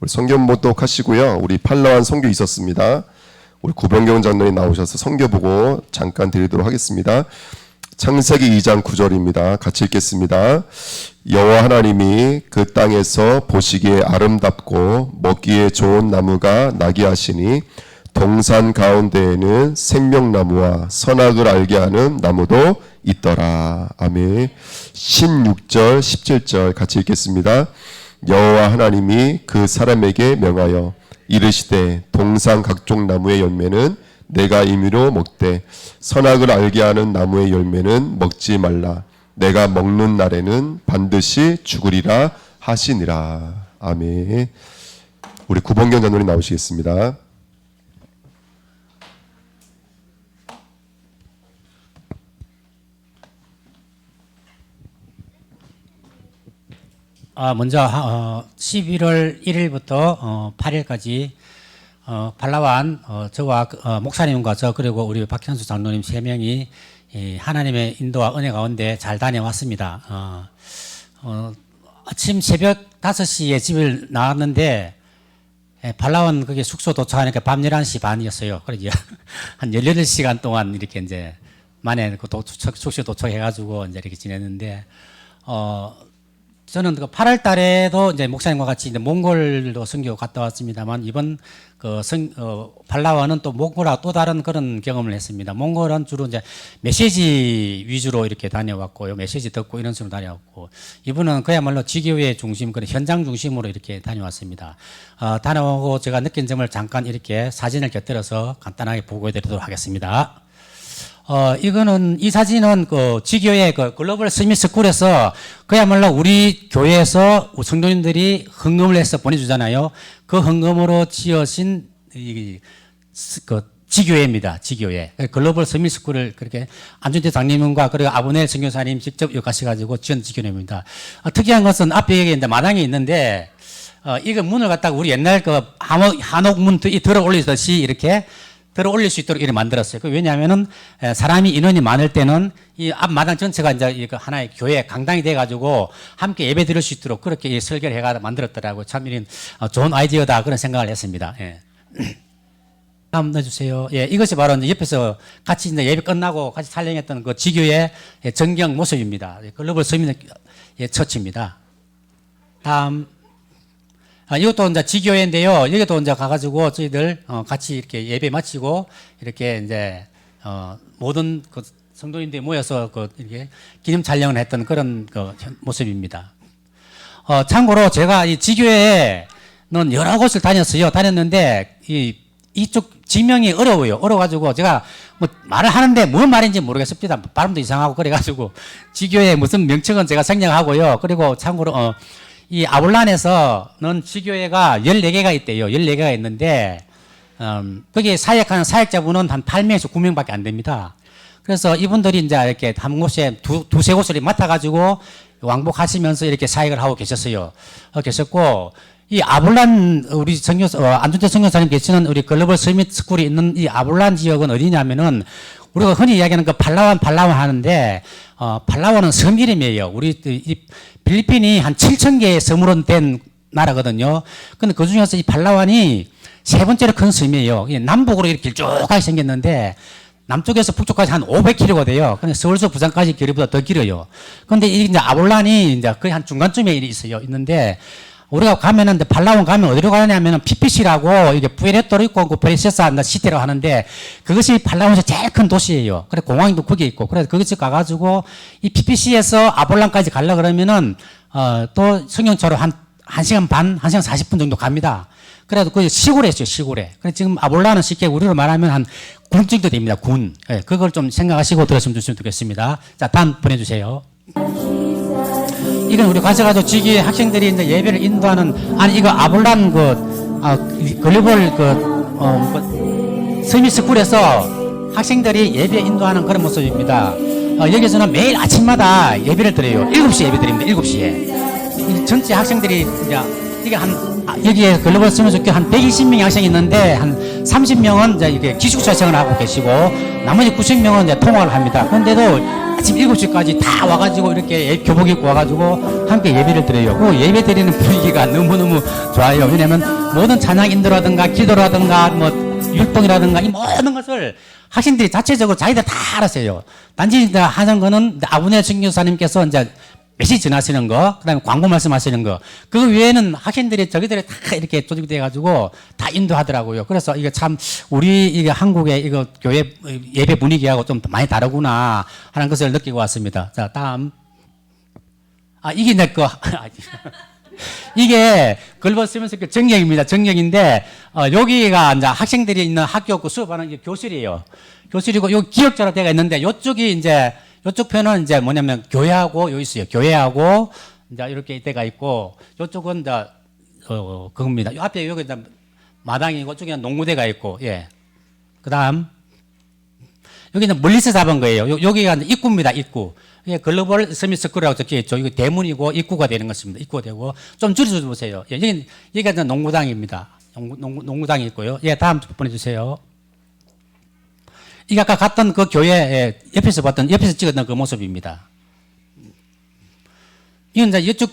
우리 성경 모독하시고요. 우리 팔라완 선교 있었습니다. 우리 구병경 장로님 나오셔서 선교 보고 잠깐 드리도록 하겠습니다. 창세기 2장 9절입니다. 같이 읽겠습니다. 여호와 하나님이 그 땅에서 보시기에 아름답고 먹기에 좋은 나무가 나게 하시니 동산 가운데에는 생명나무와 선악을 알게 하는 나무도 있더라. 아멘. 16절 17절 같이 읽겠습니다. 여호와 하나님이 그 사람에게 명하여 이르시되 동산 각종 나무의 열매는 내가 임의로 먹되 선악을 알게 하는 나무의 열매는 먹지 말라. 내가 먹는 날에는 반드시 죽으리라 하시니라. 아멘. 우리 구봉경 장로님 나오시겠습니다. 먼저 11월 1일부터 8일까지 팔라완 저와 목사님과 저 그리고 우리 박현수 장로님 3명이 하나님의 인도와 은혜 가운데 잘 다녀왔습니다. 아침 새벽 5시에 집을 나왔는데 팔라완 그게 숙소 도착하니까 밤 11시 반이었어요. 그래서 한 18시간 동안 이렇게 이제 만에 그 숙소에 도착해가지고 이제 이렇게 지냈는데 저는 그 8월 달에도 이제 목사님과 같이 이제 몽골도 선교 갔다 왔습니다만 이번 팔라완은 또 몽골하고 또 다른 그런 경험을 했습니다. 몽골은 주로 이제 메시지 위주로 이렇게 다녀왔고요. 메시지 듣고 이런 식으로 다녀왔고 이분은 그야말로 지교회 중심 그런 현장 중심으로 이렇게 다녀왔습니다. 다녀오고 제가 느낀 점을 잠깐 이렇게 사진을 곁들여서 간단하게 보고해 드리도록 하겠습니다. 이 사진은 그 지교회 그 글로벌 스미스 스쿨에서 그야말로 우리 교회에서 성도님들이 헌금을 해서 보내주잖아요. 그 헌금으로 지어진 그 지교회입니다. 지교회. 글로벌 스미스 스쿨을 그렇게 안준태 장님과 그리고 아브넬 선교사님 직접 가셔가지고 지은 지교회입니다. 특이한 것은 앞에 이제 마당이 있는데, 이거 문을 갖다가 우리 옛날 그 한옥문 들어 올리듯이 이렇게 들어 올릴 수 있도록 이렇게 만들었어요. 왜냐하면은 사람이 인원이 많을 때는 이 앞마당 전체가 이제 하나의 교회 강당이 돼가지고 함께 예배 드릴 수 있도록 그렇게 설계를 해가 만들었더라고요. 참 이런 좋은 아이디어다 그런 생각을 했습니다. 예. 다음 넣어주세요. 예, 이것이 바로 이제 옆에서 같이 이제 예배 끝나고 같이 촬영했던 그 지교의 전경 모습입니다. 글로벌 서밋 처치입니다. 다음. 이것도 이제 지교회인데요. 여기도 이제 가가지고 저희들 같이 이렇게 예배 마치고 이렇게 이제 모든 그 성도님들이 모여서 이렇게 기념 촬영을 했던 그런 그 모습입니다. 참고로 제가 이 지교회는 여러 곳을 다녔는데 이쪽 지명이 어려워요. 어려워가지고 제가 뭐 말을 하는데 뭔 말인지 모르겠습니다. 발음도 이상하고 그래가지고 지교회 무슨 명칭은 제가 생략하고요. 그리고 참고로 이 아볼란에서는 지교회가 14개가 있대요. 14개가 있는데, 거기에 사역하는 사역자분은 한 8명에서 9명밖에 안 됩니다. 그래서 이분들이 이제 이렇게 한 곳에 두세 곳을 맡아가지고 왕복하시면서 이렇게 사역을 하고 계셨어요. 계셨고, 이 아볼란, 우리 안준태 선교사님 계시는 우리 글로벌 서밋 스쿨이 있는 이 아볼란 지역은 어디냐면은 우리가 흔히 이야기하는 그 팔라완 하는데, 팔라완은 섬 이름이에요. 우리 이 필리핀이 한 7,000개의 섬으로 된 나라거든요. 근데 그 중에서 이 팔라완이 세 번째로 큰 섬이에요. 남북으로 이렇게 길쭉하게 생겼는데, 남쪽에서 북쪽까지 한 500km가 돼요. 근데 서울서 부산까지 거리보다 더 길어요. 근데 이 이제 아볼란이 이제 거의 한 중간쯤에 있는데, 우리가 가면은, 팔라완 가면 어디로 가냐면은 PPC라고 이게 푸에르토 리코, 프레세사 시티라고 하는데 그것이 팔라완에서 제일 큰 도시예요. 그래 공항도 거기 있고. 그래서 거기서 가가지고 이 PPC에서 아볼란까지 가려 그러면은 또 승용차로 한 1시간 반, 1시간 40분 정도 갑니다. 그래도 그 시골에 있어요, 시골에. 그래 지금 아볼란은 쉽게 우리로 말하면 한 군 정도 됩니다, 군. 예, 그걸 좀 생각하시고 들었으면 좋겠습니다. 자, 다음 보내주세요. 이건 우리 가셔가지고 지기 학생들이 이제 예배를 인도하는, 이거 아볼란 글로벌 서밋 스쿨에서 학생들이 예배 인도하는 그런 모습입니다. 여기서는 매일 아침마다 예배를 드려요. 7시에 예배 드립니다. 7시에. 전체 학생들이 이제 이게 한 여기에 글로벌 스미스학교 한 120명 학생이 있는데 한 30명은 이제 이게 기숙사 생활을 하고 계시고 나머지 90명은 이제 통학을 합니다. 그런데도 아침 7시까지 다 와가지고 이렇게 교복 입고 와가지고 함께 예배를 드려요. 그 예배 드리는 분위기가 너무너무 좋아요. 왜냐면 모든 찬양 인도라든가 기도라든가 뭐 율동이라든가 이 모든 것을 학생들이 자체적으로 자기들 다 알았어요. 단지 이제 하는 거는 아브넬 선교사님께서 이제 메시지 전하시는 거, 그 다음에 광고 말씀하시는 거, 그 외에는 학생들이 저기들이 다 이렇게 조직돼가지고 다 인도하더라고요. 그래서 이게 참, 우리 이게 한국의 이거 교회 예배 분위기하고 좀 많이 다르구나 하는 것을 느끼고 왔습니다. 자, 다음. 이게 내 거. 이게 글로벌 스미스학교 정경입니다. 정경인데, 여기가 이제 학생들이 있는 학교 그 수업하는 게 교실이에요. 교실이고, 요 기역자로 되어 있는데, 요쪽이 이제, 요쪽 편은 이제 뭐냐면 교회하고 여기 있어요. 교회하고 이제 이렇게 때가 있고 요쪽은 이제 그겁니다. 요 앞에 여기 이제 마당이고 쪽에는 농구대가 있고 예. 그다음 여기는 멀리서 잡은 거예요. 여기가 이제 입구입니다. 입구. 이게 글로벌 스미스쿨이라고 적혀 있죠. 이거 대문이고 입구가 되는 것입니다. 입구가 되고 좀 줄여서 보세요. 예. 여기가 이제 농구장입니다. 농구장이 있고요. 예. 다음 보내주세요. 이게 아까 갔던 그 교회 옆에서 봤던, 옆에서 찍었던 그 모습입니다. 이건 이제 이쪽,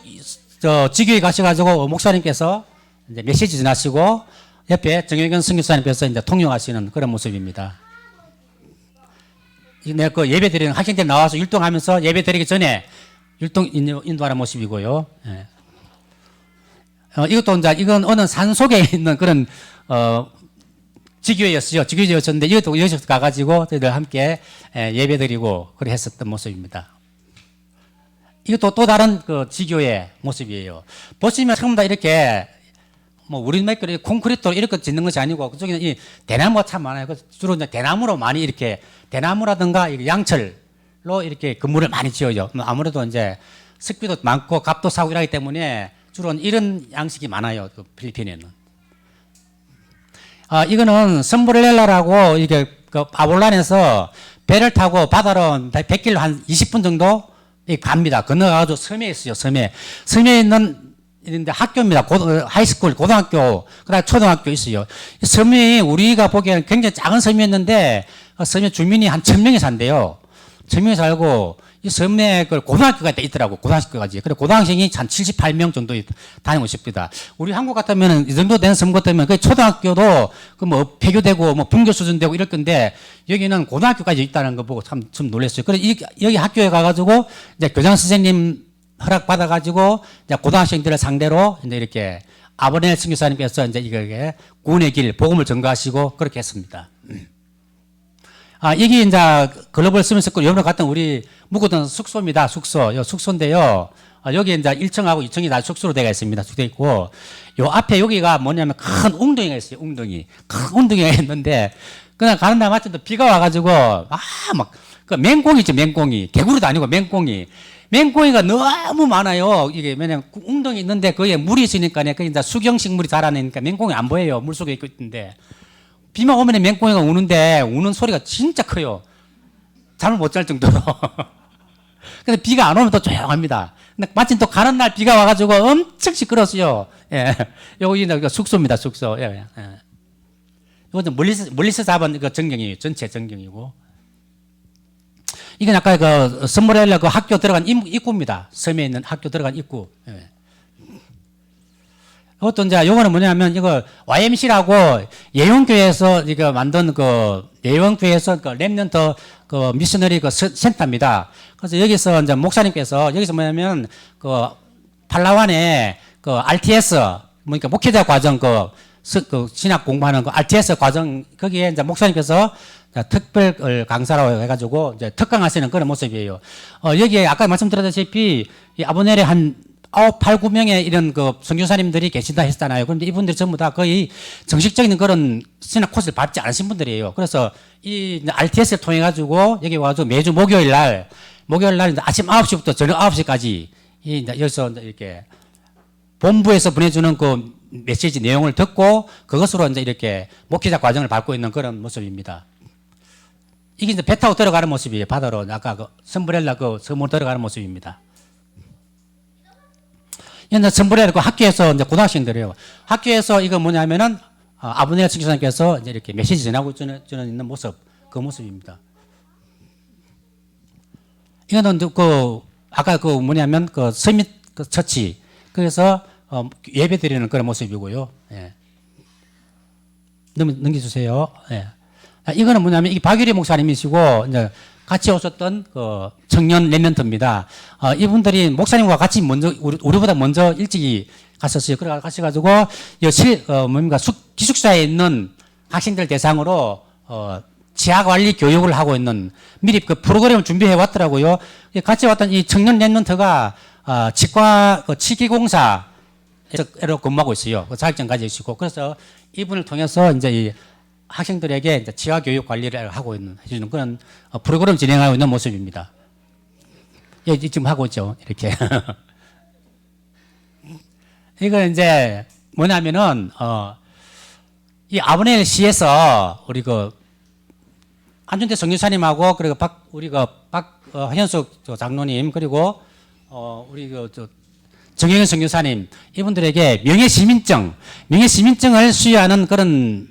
지교에 가셔가지고 목사님께서 이제 메시지 전하시고 옆에 정영근 선교사님께서 이제 통역하시는 그런 모습입니다. 내 그 예배 드리는 학생들 나와서 율동하면서 예배 드리기 전에 율동 인도하는 모습이고요. 예. 이것도 이제 이건 어느 산 속에 있는 그런, 지교회였어요. 지교회였었는데 이것도 여기서 가가지고 저희들 함께 예배 드리고 그래 했었던 모습입니다. 이것도 또 다른 그 지교회 모습이에요. 보시면 전부 다 이렇게 뭐 우리 말대로 콘크리트로 이렇게 짓는 것이 아니고 그쪽에는 이 대나무가 참 많아요. 주로 이제 대나무로 많이 이렇게 대나무라든가 양철로 이렇게 건물을 많이 지어요. 아무래도 이제 습기도 많고 값도 싸고 이러기 때문에 주로 이런 양식이 많아요. 그 필리핀에는. 이거는 섬브렐라라고 이게 그 아볼란에서 배를 타고 바다로 100km 한 20분 정도 갑니다. 건너가지고 섬에 있어요. 섬에 있는 이런데 학교입니다. 하이스쿨, 고등학교, 그다음에 초등학교 있어요. 이 섬이 우리가 보기에는 굉장히 작은 섬이었는데 섬에 주민이 한 1000명이 산대요. 1000명이 살고 이 섬에 그 고등학교가 있더라고. 고등학교까지. 그래 고등학생이 한 78명 정도 다니고 있습니다. 우리 한국 같으면 이 정도 된 섬 같으면 그 초등학교도 그 뭐 폐교되고 뭐 분교 수준되고 이럴 건데 여기는 고등학교까지 있다는 거 보고 참 놀랐어요. 그래 여기 학교에 가가지고 이제 교장 선생님 허락 받아가지고 이제 고등학생들을 상대로 이제 이렇게 아브넬 선교사님께서 이제 이게 구원의 길 복음을 전가하시고 그렇게 했습니다. 이게 이제 글로벌 스미스쿨 여러분 갔던 우리 묵었던 숙소입니다. 숙소인데요. 여기 이제 1층하고 2층이 다 숙소로 되어 있습니다. 되어 있고, 요 앞에 여기가 뭐냐면 큰 웅덩이가 있어요. 큰 웅덩이가 있는데, 그냥 가는 날 마침 또 비가 와가지고, 그 맹꽁이죠, 맹꽁이. 개구리도 아니고 맹꽁이. 맹꽁이가 너무 많아요. 이게 왜냐면 웅덩이 있는데 거기에 물이 있으니까, 그 이제 수경식물이 자라니까 맹꽁이 안 보여요. 물 속에 있는데. 비만 오면 맹꽁이가 우는데 우는 소리가 진짜 커요. 잠을 못 잘 정도로. 근데 비가 안 오면 또 조용합니다. 근데 마침 또 가는 날 비가 와가지고 엄청 시끄러웠어요. 예. 여기 숙소입니다, 숙소. 예. 이건 멀리서 잡은 그 전경이에요. 전체 전경이고. 이건 아까 그 선물렐라 그 학교 들어간 입구입니다. 섬에 있는 학교 들어간 입구. 예. 이것도 이제 요거는 뭐냐면 이거 YMC라고 예원교회에서 이거 만든 그 예원교회에서 그 렘넌트 그 미셔너리 그 센터입니다. 그래서 여기서 이제 목사님께서 여기서 뭐냐면 그 팔라완에 그 RTS 뭐니까 목회자 과정 그 신학 공부하는 그 RTS 과정 거기에 이제 목사님께서 특별 강사라고 해가지고 이제 특강하시는 그런 모습이에요. 여기에 아까 말씀드렸다시피 이 아브넬의 한 8, 9명의 이런 그 선교사님들이 계신다 했잖아요. 그런데 이분들이 전부 다 거의 정식적인 그런 신학 코스를 밟지 않으신 분들이에요. 그래서 이 RTS를 통해 가지고 여기 와서 매주 목요일 날 이제 아침 9시부터 저녁 9시까지 이제 여기서 이제 이렇게 본부에서 보내주는 그 메시지 내용을 듣고 그것으로 이제 이렇게 목회자 과정을 밟고 있는 그런 모습입니다. 이게 이제 배 타고 들어가는 모습이에요. 바다로 아까 그 섬브렐라 그 섬으로 들어가는 모습입니다. 이제 선불에 그 학교에서 이제 고등학생들이에요. 학교에서 이거 뭐냐면은 아브넬 선교사님께서 이제 이렇게 메시지 전하고 저는 있는 모습, 그 모습입니다. 이거는 그 아까 그 뭐냐면 그 서밋 그 처치 그래서 예배 드리는 그런 모습이고요. 예. 넘겨주세요. 예. 이거는 뭐냐면 이 박유리 목사님이시고 이제 같이 오셨던 그 청년 랩런트입니다. 이분들이 목사님과 같이 먼저 우리보다 먼저 일찍이 갔었어요. 그래 가셔가지고 뭡니까 기숙사에 있는 학생들 대상으로 지하 관리 교육을 하고 있는 미리 그 프로그램을 준비해 왔더라고요. 같이 왔던 이 청년 랩런트가 치과 치기공사에로 근무하고 있어요. 그 자격증 가지고 있고 그래서 이분을 통해서 이제 이 학생들에게 이제 치아 교육 관리를 하고 있는 해주는 그런 프로그램 진행하고 있는 모습입니다. 예, 지금 하고 있죠. 이렇게. 이건 이제 뭐냐면은 이 아브넬 시에서 우리 그 안준태 선교사님하고 그리고 현숙 장로님 그리고 우리 정영현 선교사님 이분들에게 명예시민증을 수여하는 그런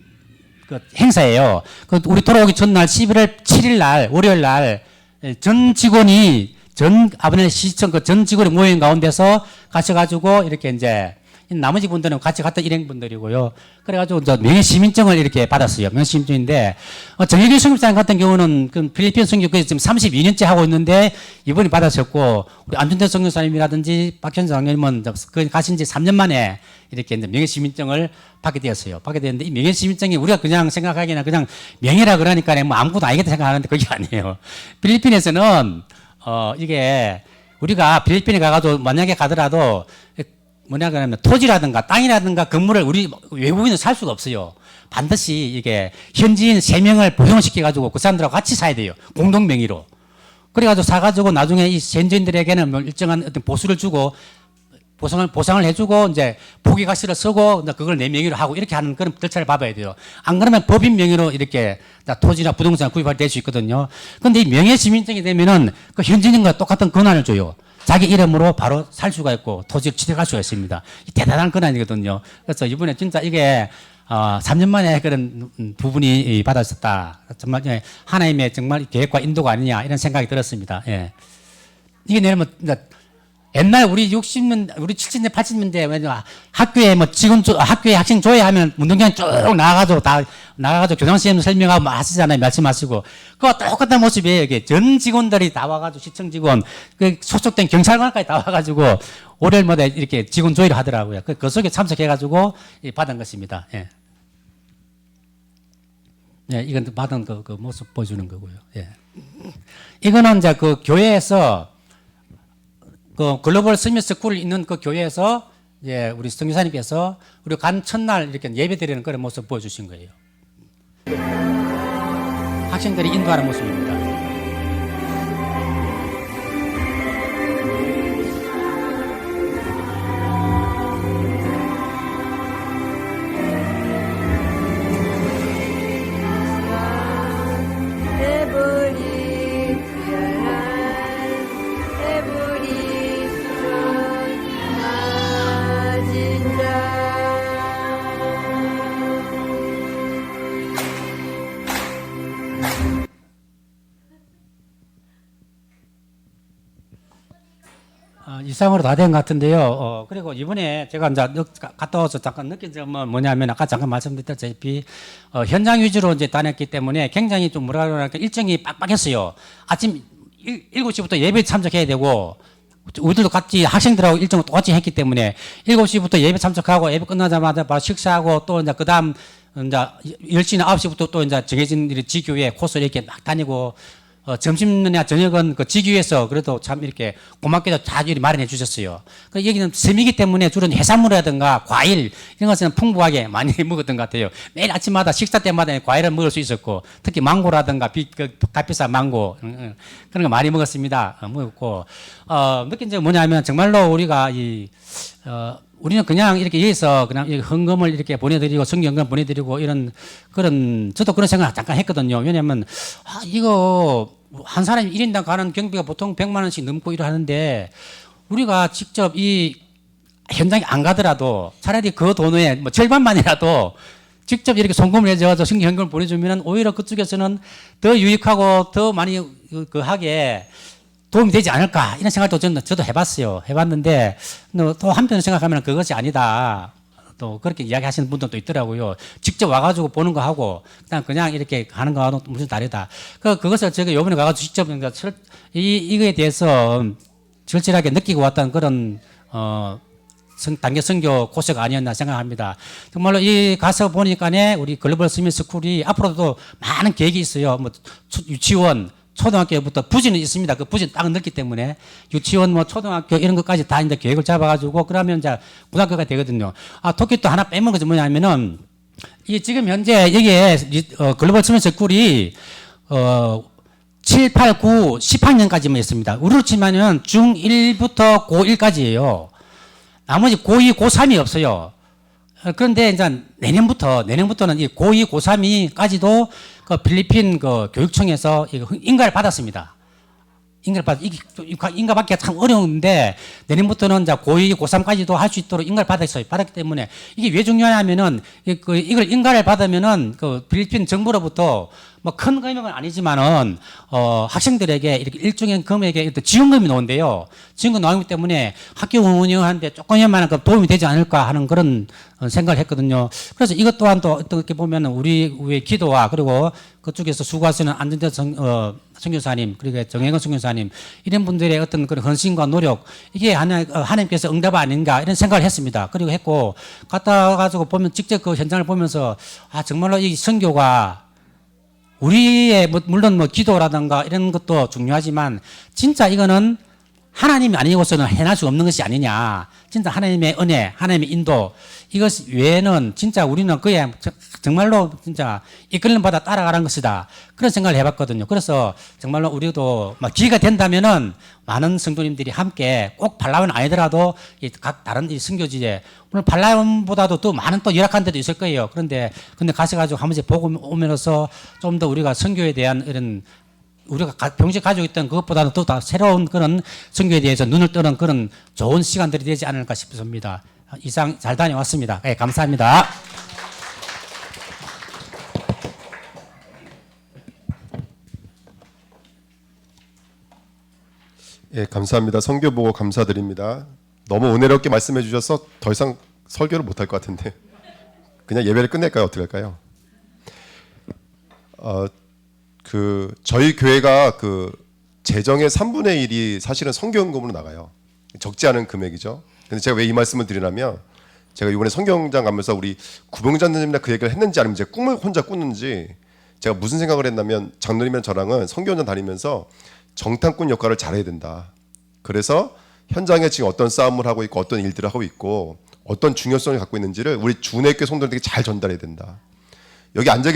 그 행사예요. 그 우리 돌아오기 전날 11월 7일 날 월요일 날 전 직원이 전 아브넬 시청 그 전 직원의 모임 가운데서 가셔가지고 이렇게 이제 나머지 분들은 같이 갔던 일행분들이고요. 그래가지고 명예시민증을 이렇게 받았어요. 명예시민증인데 정혜교 선교사님 같은 경우는 그 필리핀 선교 지금 32년째 하고 있는데 이분이 받으셨고 우리 안준태 선교사님이라든지 박현수 장로님은 가신 지 3년 만에 이렇게 이제 명예시민증을 받게 되었어요. 받게 되었는데 이 명예시민증이 우리가 그냥 생각하기에는 그냥 명예라 그러니까 뭐 아무것도 아니겠다 생각하는데 그게 아니에요. 필리핀에서는 이게 우리가 필리핀에 가가지고 만약에 가더라도 뭐냐 그러면 토지라든가 땅이라든가 건물을 우리 외국인은 살 수가 없어요. 반드시 이게 현지인 3명을 보형시켜가지고 그 사람들하고 같이 사야 돼요. 공동 명의로. 그래가지고 사가지고 나중에 이 현지인들에게는 뭐 일정한 어떤 보수를 주고 보상을 해주고 이제 포기가시를 쓰고 그걸 내 명의로 하고 이렇게 하는 그런 절차를 밟아야 돼요. 안 그러면 법인 명의로 이렇게 토지나 부동산 구입할 될 수 있거든요. 그런데 이 명예시민증이 되면은 그 현지인과 똑같은 권한을 줘요. 자기 이름으로 바로 살 수가 있고 토지를 취득할 수가 있습니다. 대단한 권한이거든요. 그래서 이번에 진짜 이게 3년 만에 그런 부분이 받았었다. 정말 하나님의 정말 계획과 인도가 아니냐 이런 생각이 들었습니다. 예. 이게 내면 옛날 우리 60년, 우리 70년, 80년대 왜냐 학교에 뭐 학교에 학생 조회하면 운동장 쭉 나가가지고 교장선생님 설명하고 막 하시잖아요. 말씀하시고. 그거 똑같은 모습이에요. 이게 전 직원들이 다 와가지고 시청 직원, 그 소속된 경찰관까지 다 와가지고 월요일마다 이렇게 직원 조회를 하더라고요. 그 속에 참석해가지고 받은 것입니다. 예. 예, 이건 받은 그 모습 보여주는 거고요. 예. 이거는 이제 그 교회에서 그 글로벌 스미스 스쿨 있는 그 교회에서 이제 우리 선교사님께서 우리 간 첫날 이렇게 예배 드리는 그런 모습 보여주신 거예요. 학생들이 인도하는 모습입니다. 이상으로 다 된 것 같은데요. 그리고 이번에 제가 이제 갔다 와서 잠깐 느낀 점은 뭐냐면 아까 잠깐 말씀드렸다시피 현장 위주로 이제 다녔기 때문에 굉장히 좀 뭐라 그러나 일정이 빡빡했어요. 아침 7시부터 예배 참석해야 되고 우리들도 같이 학생들하고 일정을 똑같이 했기 때문에 7시부터 예배 참석하고 예배 끝나자마자 바로 식사하고 또 이제 그다음 이제 10시나 9시부터 또 이제 정해진 지교회 코스 이렇게 막 다니고 점심이나 저녁은 그 지교에서 그래도 참 이렇게 고맙게도 자주 마련해 주셨어요. 그 여기는 섬이기 때문에 주로 해산물이라든가 과일 이런 것은 풍부하게 많이 먹었던 것 같아요. 매일 아침마다 식사 때마다 과일을 먹을 수 있었고 특히 망고라든가 값비싼 망고 그런 거 많이 먹었습니다. 먹었고 느낀 점은 뭐냐면 정말로 우리가 우리는 그냥 이렇게 여기서 그냥 헌금을 이렇게 보내드리고 성경금 보내드리고 이런 그런 저도 그런 생각 잠깐 했거든요. 왜냐하면 이거 한 사람이 1인당 가는 경비가 보통 100만 원씩 넘고 이러는데 우리가 직접 이 현장에 안 가더라도 차라리 그 돈의 뭐 절반만이라도 직접 이렇게 송금을 해줘서 신규 현금을 보내주면 오히려 그쪽에서는 더 유익하고 더 많이 하게 도움이 되지 않을까 이런 생각도 저도 해봤어요. 해봤는데 또 한편 생각하면 그것이 아니다. 또 그렇게 이야기하시는 분들도 있더라고요. 직접 와가지고 보는 거 하고 그냥 이렇게 하는 거하고는 무슨 다르다. 그것을 제가 요번에 가가지고 직접 이거에 대해서 절실하게 느끼고 왔다는 그런 단계 선교 코스가 아니었나 생각합니다. 정말로 이 가서 보니까네 우리 글로벌 스미스 스쿨이 앞으로도 많은 계획이 있어요. 뭐 유치원, 초등학교부터 부지는 있습니다. 그 부지 땅은 넓기 때문에 유치원, 뭐 초등학교 이런 것까지 다 이제 계획을 잡아가지고 그러면 이제 고등학교가 되거든요. 특히 또 하나 빼먹은 것이 뭐냐면은 이 지금 현재 여기에 글로벌 스미스 스쿨이 7, 8, 9, 10학년까지만 있습니다. 우리로 치면은 중1부터 고1까지예요. 나머지 고2, 고3이 없어요. 그런데 이제 내년부터는 이 고2, 고3이까지도 그 필리핀 그 교육청에서 인가를 받았습니다. 인가받기가 참 어려운데 내년부터는 이제 고2, 고3까지도 할 수 있도록 인가를 받았어요. 받았기 때문에 이게 왜 중요하냐면은 이걸 인가를 받으면은 그 필리핀 정부로부터 뭐 큰 금액은 아니지만은 학생들에게 이렇게 일종의 금액의 지원금이 나온대요. 지원금 나오기 때문에 학교 운영하는데 조금이만한 도움이 되지 않을까 하는 그런 생각을 했거든요. 그래서 이것 또한 또 어떻게 보면은 우리의 기도와 그리고 그쪽에서 수고하시는 안전대 선교사님 그리고 정혜건 선교사님 이런 분들의 어떤 그런 헌신과 노력 이게 하나님께서 응답 아닌가 이런 생각을 했습니다. 그리고 했고 갔다 가지고 보면 직접 그 현장을 보면서 정말로 이 선교가 우리의 물론 뭐 기도라든가 이런 것도 중요하지만 진짜 이거는 하나님이 아니고서는 해낼 수 없는 것이 아니냐. 진짜 하나님의 은혜, 하나님의 인도 이것 외에는 진짜 우리는 그에 정말로 진짜 이끌림 받아 따라가는 것이다. 그런 생각을 해봤거든요. 그래서 정말로 우리도 막 기회가 된다면은 많은 성도님들이 함께 꼭 발라원 아니더라도 각 다른 이 선교지에 물론 발라원보다도 또 많은 또 열악한 데도 있을 거예요. 근데 가셔가지고 한 번씩 보고 오면서 좀 더 우리가 선교에 대한 이런 우리가 평소에 가지고 있던 그것보다는 또 다 새로운 그런 선교에 대해서 눈을 뜨는 그런 좋은 시간들이 되지 않을까 싶습니다. 이상 잘 다녀왔습니다. 네, 감사합니다. 예, 감사합니다. 선교 보고 감사드립니다. 너무 은혜롭게 말씀해 주셔서 더 이상 설교를 못할 것 같은데 그냥 예배를 끝낼까요? 어떻게 할까요? 저희 교회가 그 재정의 3분의 1이 사실은 선교연금으로 나가요. 적지 않은 금액이죠. 근데 제가 왜 이 말씀을 드리냐면 제가 이번에 선교연장 가면서 우리 구병장님이나 그 얘기를 했는지 아니면 제 꿈을 혼자 꾸는지 제가 무슨 생각을 했냐면 장로님이랑 저랑은 선교연장 다니면서 정탐꾼 역할을 잘해야 된다. 그래서 현장에 지금 어떤 싸움을 하고 있고 어떤 일들을 하고 있고 어떤 중요성을 갖고 있는지를 우리 주내교회 성도들에게 잘 전달해야 된다. 여기 앉아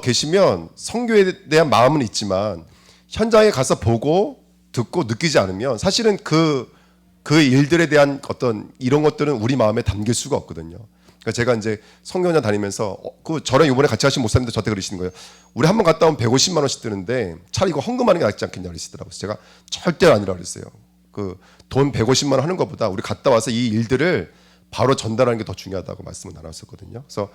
계시면 선교에 대한 마음은 있지만 현장에 가서 보고 듣고 느끼지 않으면 사실은 그 일들에 대한 어떤 이런 것들은 우리 마음에 담길 수가 없거든요. 그러니까 제가 이제 선교연장 다니면서 저랑 이번에 같이 하신 목사님도 저한테 그러시는 거예요. 우리 한번 갔다 오면 150만 원씩 드는데 차라리 이거 헌금하는 게 낫지 않겠냐 그러시더라고요. 제가 절대 아니라 그랬어요. 그 돈 150만 원 하는 것보다 우리 갔다 와서 이 일들을 바로 전달하는 게 더 중요하다고 말씀을 나눴었거든요. 그래서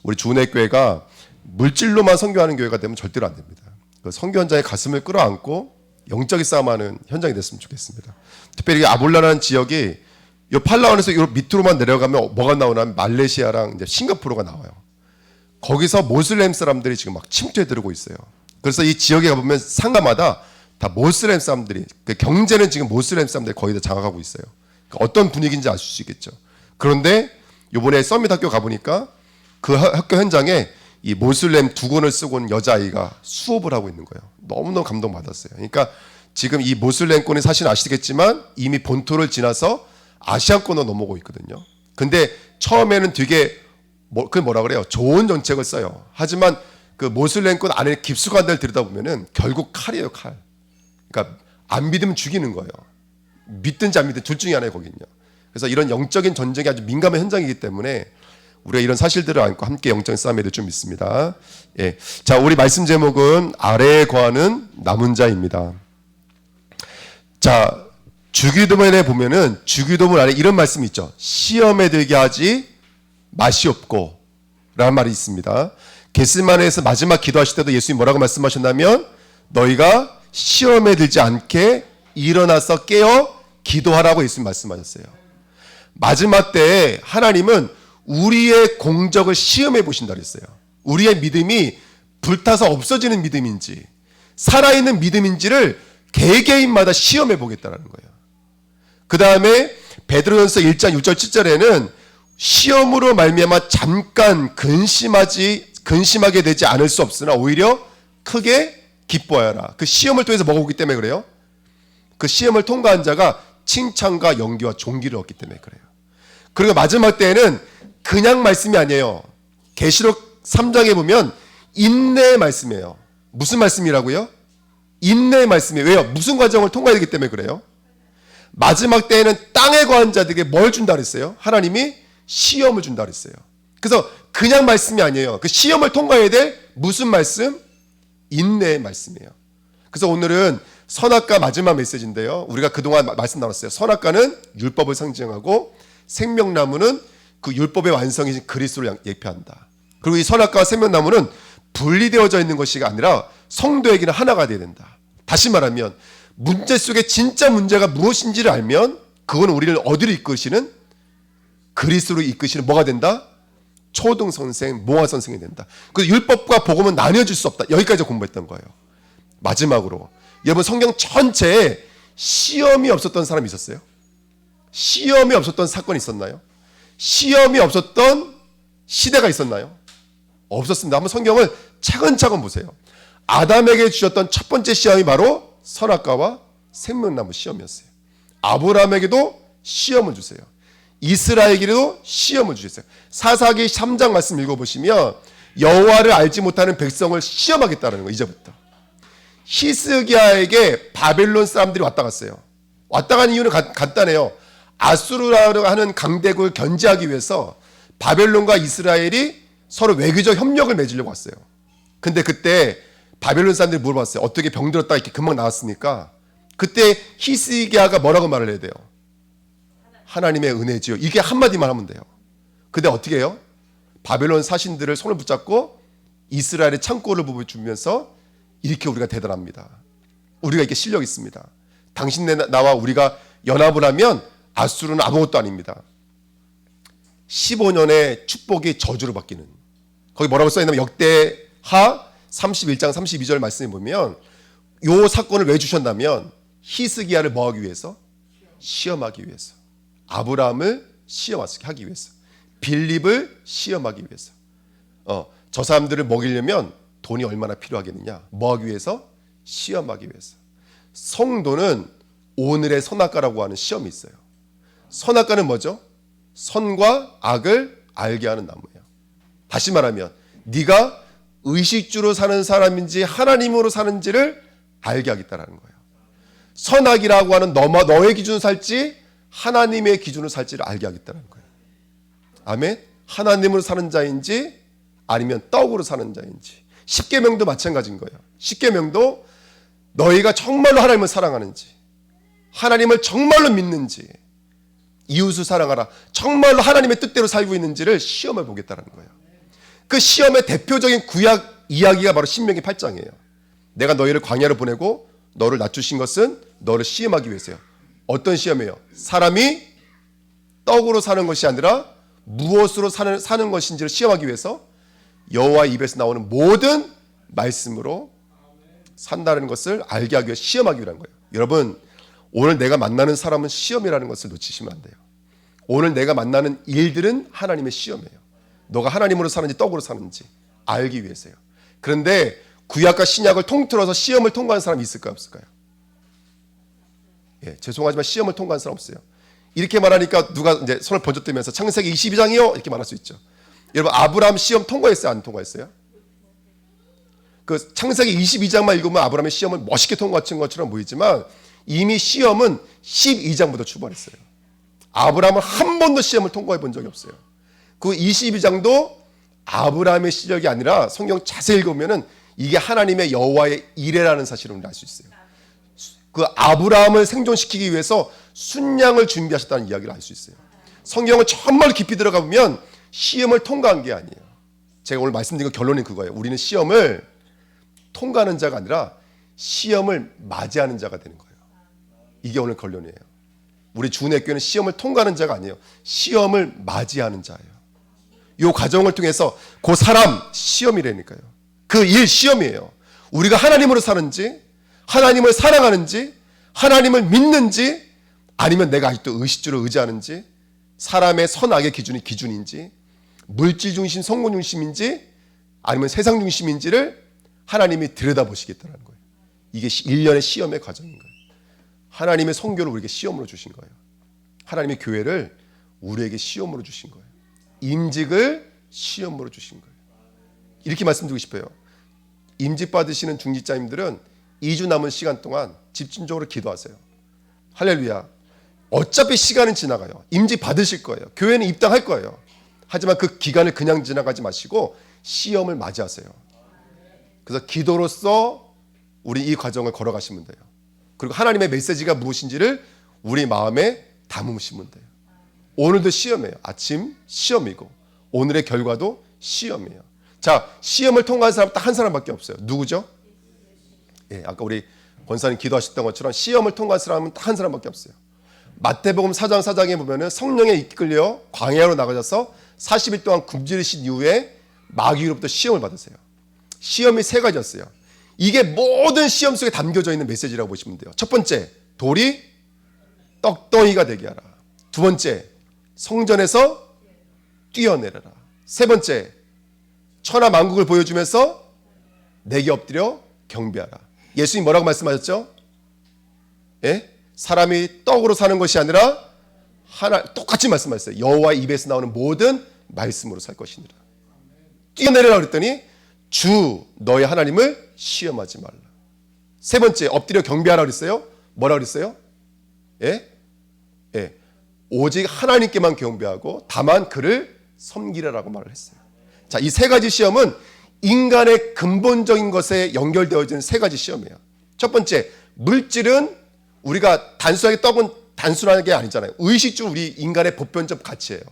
우리 주내교회가 물질로만 선교하는 교회가 되면 절대로 안 됩니다. 그 선교 현장의 가슴을 끌어안고 영적인 싸움하는 현장이 됐으면 좋겠습니다. 특별히 아볼라라는 지역이 이 팔라완에서 요 밑으로만 내려가면 뭐가 나오냐면 말레이시아랑 이제 싱가포르가 나와요. 거기서 모슬렘 사람들이 지금 막 침투해 들어오고 있어요. 그래서 이 지역에 가보면 상가마다 다 모슬렘 사람들이 그 경제는 지금 모슬렘 사람들이 거의 다 장악하고 있어요. 그러니까 어떤 분위기인지 알 수 있겠죠. 그런데 이번에 서밋 학교 가보니까 그 학교 현장에 이 모슬렘 두건을 쓰고 온 여자아이가 수업을 하고 있는 거예요. 너무너무 감동받았어요. 그러니까 지금 이 모슬렘권이 사실 아시겠지만 이미 본토를 지나서 아시아권으로 넘어오고 있거든요. 근데 처음에는 되게 뭐라 그래요? 좋은 정책을 써요. 하지만 그 모슬렘권 안에 깊숙한 데를 들여다보면은 결국 칼이에요, 칼. 그러니까 안 믿으면 죽이는 거예요. 믿든지 안 믿든지 둘 중에 하나예요, 거기는요. 그래서 이런 영적인 전쟁이 아주 민감한 현장이기 때문에 우리가 이런 사실들을 안고 함께 영적인 싸움에 대해 좀 있습니다. 예. 자, 우리 말씀 제목은 아래에 거하는 남은 자입니다. 자, 주기도문에 보면은 주기도문 안에 이런 말씀이 있죠. 시험에 들게 하지 마시옵고 라는 말이 있습니다. 겟세마네에서 마지막 기도하실 때도 예수님 뭐라고 말씀하셨냐면 너희가 시험에 들지 않게 일어나서 깨어 기도하라고 예수님 말씀하셨어요. 마지막 때에 하나님은 우리의 공적을 시험해 보신다 그랬어요. 우리의 믿음이 불타서 없어지는 믿음인지 살아있는 믿음인지를 개개인마다 시험해 보겠다는 거예요. 그 다음에 베드로전서 1장 6절 7절에는 시험으로 말미암아 잠깐 근심하게 되지 않을 수 없으나 오히려 크게 기뻐하여라. 그 시험을 통해서 먹어보기 때문에 그래요. 그 시험을 통과한 자가 칭찬과 영기와 존귀를 얻기 때문에 그래요. 그리고 마지막 때에는 그냥 말씀이 아니에요. 계시록 3장에 보면 인내의 말씀이에요. 무슨 말씀이라고요? 인내의 말씀이에요. 왜요? 무슨 과정을 통과해야 되기 때문에 그래요. 마지막 때에는 땅에 거한 자들에게 뭘 준다 그랬어요? 하나님이 시험을 준다 그랬어요. 그래서 그냥 말씀이 아니에요. 그 시험을 통과해야 될 무슨 말씀? 인내의 말씀이에요. 그래서 오늘은 선악과 마지막 메시지인데요. 우리가 그동안 말씀 나눴어요. 선악과는 율법을 상징하고 생명나무는 그 율법의 완성이신 그리스도를 예표한다. 그리고 이 선악과와 생명나무는 분리되어져 있는 것이 아니라 성도에게는 하나가 되어야 된다. 다시 말하면 문제 속에 진짜 문제가 무엇인지를 알면 그건 우리를 어디로 이끄시는 그리스도로 이끄시는 뭐가 된다? 초등 선생, 모아 선생이 된다. 그 율법과 복음은 나뉘어질 수 없다. 여기까지 공부했던 거예요. 마지막으로 여러분 성경 전체에 시험이 없었던 사람이 있었어요? 시험이 없었던 사건이 있었나요? 시험이 없었던 시대가 있었나요? 없었습니다. 한번 성경을 차근차근 보세요. 아담에게 주셨던 첫 번째 시험이 바로 선악과와 생명나무 시험이었어요. 아브라함에게도 시험을 주세요. 이스라엘에게도 시험을 주셨어요. 사사기 3장 말씀 읽어보시면 여호와를 알지 못하는 백성을 시험하겠다는 거예요. 이제부터. 히스기야에게 바벨론 사람들이 왔다 갔어요. 왔다 간 이유는 간단해요. 아수르라고 하는 강대국을 견제하기 위해서 바벨론과 이스라엘이 서로 외교적 협력을 맺으려고 왔어요. 근데 그때 바벨론 사람들이 물어봤어요. 어떻게 병들었다 이렇게 금방 나왔으니까. 그때 히스기야가 뭐라고 말을 해야 돼요? 하나님의 은혜지요. 이게 한마디만 하면 돼요. 근데 어떻게 해요? 바벨론 사신들을 손을 붙잡고 이스라엘의 창고를 부어주면서 이렇게 우리가 대단합니다. 우리가 이렇게 실력 있습니다. 당신네 나와 우리가 연합을 하면 아수르는 아무것도 아닙니다. 15년의 축복이 저주로 바뀌는. 거기 뭐라고 써있냐면 역대하 31장 32절 말씀에 보면 요 사건을 왜 주셨냐면 히스기야를 뭐하기 위해서? 시험하기 위해서. 아브라함을 시험하기 위해서. 빌립을 시험하기 위해서. 저 사람들을 먹이려면 돈이 얼마나 필요하겠느냐. 뭐하기 위해서? 시험하기 위해서. 성도는 오늘의 선악과라고 하는 시험이 있어요. 선악과는 뭐죠? 선과 악을 알게 하는 나무예요. 다시 말하면 네가 의식주로 사는 사람인지 하나님으로 사는지를 알게 하겠다는 거예요. 선악이라고 하는 너의 기준으로 살지 하나님의 기준으로 살지를 알게 하겠다는 거예요. 아멘. 하나님으로 사는 자인지 아니면 떡으로 사는 자인지. 십계명도 마찬가지인 거예요. 십계명도 너희가 정말로 하나님을 사랑하는지 하나님을 정말로 믿는지 이웃을 사랑하라 정말로 하나님의 뜻대로 살고 있는지를 시험해 보겠다는 거예요. 그 시험의 대표적인 구약 이야기가 바로 신명기 8장이에요. 내가 너희를 광야로 보내고 너를 낮추신 것은 너를 시험하기 위해서요. 어떤 시험이에요? 사람이 떡으로 사는 것이 아니라 무엇으로 사는 것인지를 시험하기 위해서 여호와 입에서 나오는 모든 말씀으로 산다는 것을 알게 하기 위해 시험하기 위한 거예요. 여러분 오늘 내가 만나는 사람은 시험이라는 것을 놓치시면 안 돼요. 오늘 내가 만나는 일들은 하나님의 시험이에요. 너가 하나님으로 사는지 떡으로 사는지 알기 위해서요. 그런데 구약과 신약을 통틀어서 시험을 통과한 사람이 있을까요? 없을까요? 예, 죄송하지만 시험을 통과한 사람 없어요. 이렇게 말하니까 누가 이제 손을 번쩍들면서 창세기 22장이요? 이렇게 말할 수 있죠. 여러분 아브라함 시험 통과했어요? 안 통과했어요? 그 창세기 22장만 읽으면 아브라함의 시험을 멋있게 통과한 것처럼 보이지만 이미 시험은 12장부터 출발했어요. 아브라함은 한 번도 시험을 통과해 본 적이 없어요. 그 22장도 아브라함의 실력이 아니라 성경 자세히 읽으면은 이게 하나님의 여호와의 이레라는 사실을 알 수 있어요. 그 아브라함을 생존시키기 위해서 순양을 준비하셨다는 이야기를 알 수 있어요. 성경을 정말 깊이 들어가 보면 시험을 통과한 게 아니에요. 제가 오늘 말씀드린 결론이 그거예요. 우리는 시험을 통과하는 자가 아니라 시험을 맞이하는 자가 되는 거예요. 이게 오늘 결론이에요. 우리 주은혜교회는 시험을 통과하는 자가 아니에요. 시험을 맞이하는 자예요. 이 과정을 통해서 그 사람 시험이라니까요. 그 일 시험이에요. 우리가 하나님으로 사는지, 하나님을 사랑하는지, 하나님을 믿는지, 아니면 내가 아직도 의식주를 의지하는지, 사람의 선악의 기준이 기준인지, 물질 중심, 성공 중심인지, 아니면 세상 중심인지를 하나님이 들여다보시겠다는 거예요. 이게 1년의 시험의 과정인 거예요. 하나님의 성교를 우리에게 시험으로 주신 거예요. 하나님의 교회를 우리에게 시험으로 주신 거예요. 임직을 시험으로 주신 거예요. 이렇게 말씀드리고 싶어요. 임직 받으시는 중직자님들은 2주 남은 시간 동안 집중적으로 기도하세요. 할렐루야. 어차피 시간은 지나가요. 임직 받으실 거예요. 교회는 입당할 거예요. 하지만 그 기간을 그냥 지나가지 마시고 시험을 맞이하세요. 그래서 기도로서 우리 이 과정을 걸어가시면 돼요. 그리고 하나님의 메시지가 무엇인지를 우리 마음에 담으시면 돼요. 오늘도 시험이에요. 아침 시험이고 오늘의 결과도 시험이에요. 자, 시험을 통과한 사람 딱 한 사람밖에 없어요. 누구죠? 예, 아까 우리 권사님 기도하셨던 것처럼 시험을 통과한 사람은 딱 한 사람밖에 없어요. 마태복음 4장 4장에 보면은 성령에 이끌려 광야로 나가셔서 40일 동안 굶주리신 이후에 마귀로부터 시험을 받으세요. 시험이 세 가지였어요. 이게 모든 시험 속에 담겨져 있는 메시지라고 보시면 돼요. 첫 번째, 돌이 떡덩이가 되게 하라. 두 번째, 성전에서 뛰어내려라. 세 번째, 천하 만국을 보여주면서 내게 엎드려 경배하라. 예수님 뭐라고 말씀하셨죠? 예? 사람이 떡으로 사는 것이 아니라 똑같이 말씀하셨어요. 여호와의 입에서 나오는 모든 말씀으로 살 것이니라. 뛰어내려라 그랬더니 주 너의 하나님을 시험하지 말라. 세 번째, 엎드려 경배하라 그랬어요. 뭐라 그랬어요? 예? 예. 오직 하나님께만 경배하고 다만 그를 섬기라라고 말을 했어요. 자, 이 세 가지 시험은 인간의 근본적인 것에 연결되어지는 세 가지 시험이에요. 첫 번째, 물질은 우리가 단순하게 떡은 단순한 게 아니잖아요. 의식주 우리 인간의 보편적 가치예요.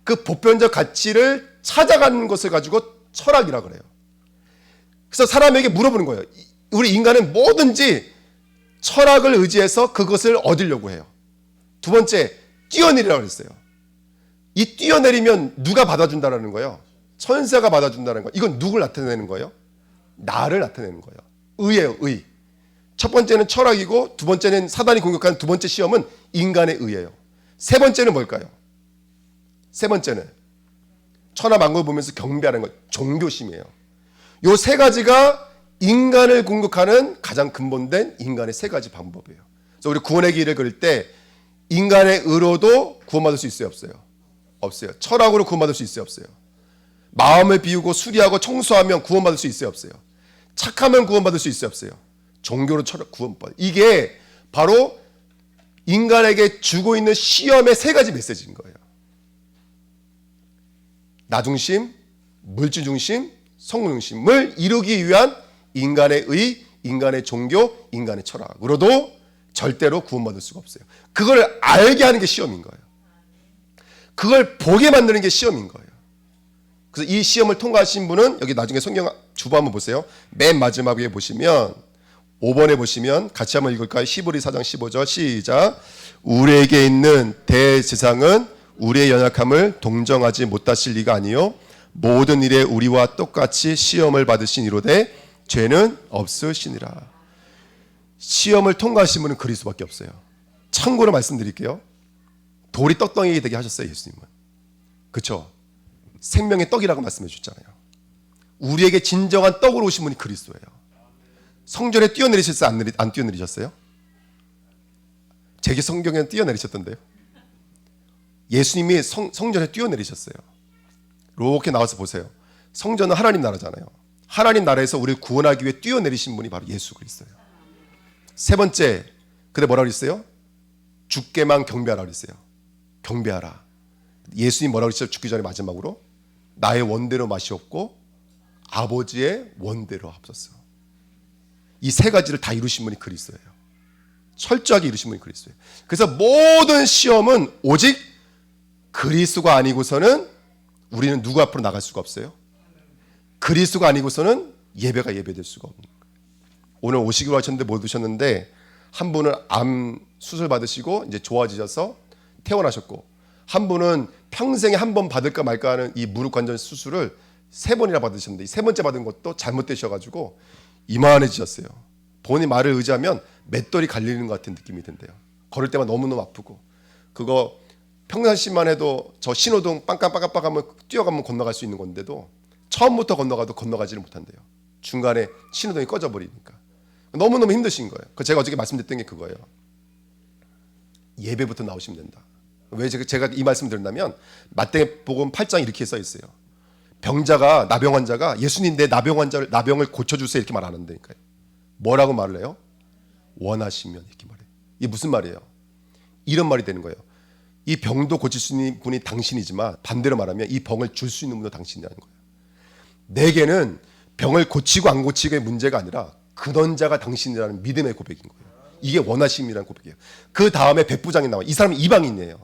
그 보편적 가치를 찾아가는 것을 가지고 철학이라 그래요. 그래서 사람에게 물어보는 거예요. 우리 인간은 뭐든지 철학을 의지해서 그것을 얻으려고 해요. 두 번째, 뛰어내리라고 그랬어요. 이 뛰어내리면 누가 받아준다라는 거예요? 천사가 받아준다는 거예요. 이건 누굴 나타내는 거예요? 나를 나타내는 거예요. 의예요, 의. 첫 번째는 철학이고 두 번째는 사단이 공격하는 두 번째 시험은 인간의 의예요. 세 번째는 뭘까요? 세 번째는 천하 만국을 보면서 경배하는 것, 종교심이에요. 요 세 가지가 인간을 공격하는 가장 근본된 인간의 세 가지 방법이에요. 그래서 우리 구원의 길을 그릴 때 인간의 의로도 구원받을 수 있어요, 없어요? 없어요. 철학으로 구원받을 수 있어요, 없어요? 마음을 비우고 수리하고 청소하면 구원받을 수 있어요, 없어요? 착하면 구원받을 수 있어요, 없어요? 종교로 철학 구원받을. 이게 바로 인간에게 주고 있는 시험의 세 가지 메시지인 거예요. 나 중심, 물질 중심, 성공 중심을 이루기 위한 인간의 의, 인간의 종교, 인간의 철학으로도 절대로 구원받을 수가 없어요. 그걸 알게 하는 게 시험인 거예요. 그걸 보게 만드는 게 시험인 거예요. 그래서 이 시험을 통과하신 분은 여기 나중에 성경 주보 한번 보세요. 맨 마지막에 보시면 5번에 보시면 같이 한번 읽을까요? 히브리 4장 15절 시작. 우리에게 있는 대제사장은 우리의 연약함을 동정하지 못하실 리가 아니요 모든 일에 우리와 똑같이 시험을 받으신 이로되 죄는 없으시니라. 시험을 통과하신 분은 그리스도밖에 없어요. 참고로 말씀드릴게요. 돌이 떡덩이 되게 하셨어요, 예수님은. 그렇죠? 생명의 떡이라고 말씀해 주셨잖아요. 우리에게 진정한 떡으로 오신 분이 그리스도예요. 성전에 뛰어내리셨어요? 안 뛰어내리셨어요? 제게 성경에는 뛰어내리셨던데요. 예수님이 성전에 뛰어내리셨어요. 이렇게 나와서 보세요. 성전은 하나님 나라잖아요. 하나님 나라에서 우리를 구원하기 위해 뛰어내리신 분이 바로 예수 그리스도예요. 세 번째, 근데 뭐라고 그랬어요? 주께만 경배하라 그랬어요. 경배하라. 예수님 뭐라고 그랬어요? 죽기 전에 마지막으로 나의 원대로 마시옵고 아버지의 원대로 합소서. 이 세 가지를 다 이루신 분이 그리스도예요. 철저하게 이루신 분이 그리스도예요. 그래서 모든 시험은 오직 그리스도가 아니고서는 우리는 누구 앞으로 나갈 수가 없어요. 그리스도가 아니고서는 예배가 예배될 수가 없는 거예요. 오늘 오시기로 하셨는데 못 오셨는데 한 분은 암 수술 받으시고 이제 좋아지셔서 퇴원하셨고, 한 분은 평생에 한 번 받을까 말까 하는 이 무릎 관절 수술을 3번이나 받으셨는데 이 3번째 받은 것도 잘못되셔가지고 이만해지셨어요. 본인 말을 의지하면 맷돌이 갈리는 것 같은 느낌이 든대요. 걸을 때만 너무너무 아프고, 그거 평상시만 해도 저 신호등 빵빵빵빵 하면 뛰어가면 건너갈 수 있는 건데도 처음부터 건너가도 건너가지를 못한대요. 중간에 신호등이 꺼져버리니까. 너무너무 힘드신 거예요. 제가 어저께 말씀드렸던 게 그거예요. 예배부터 나오시면 된다. 왜 제가 이 말씀을 드린다면 마태복음 8장 이렇게 써 있어요. 병자가, 나병 환자가 예수님 내 나병을 고쳐주세요 이렇게 말 안 한다니까요. 뭐라고 말을 해요? 원하시면 이렇게 말해요. 이게 무슨 말이에요? 이런 말이 되는 거예요. 이 병도 고칠 수 있는 분이 당신이지만 반대로 말하면 이 병을 줄 수 있는 분도 당신이라는 거예요. 내게는 병을 고치고 안 고치고의 문제가 아니라 근원자가 당신이라는 믿음의 고백인 거예요. 이게 원하심이라는 고백이에요. 그 다음에 백부장이 나와요. 이 사람은 이방인이에요.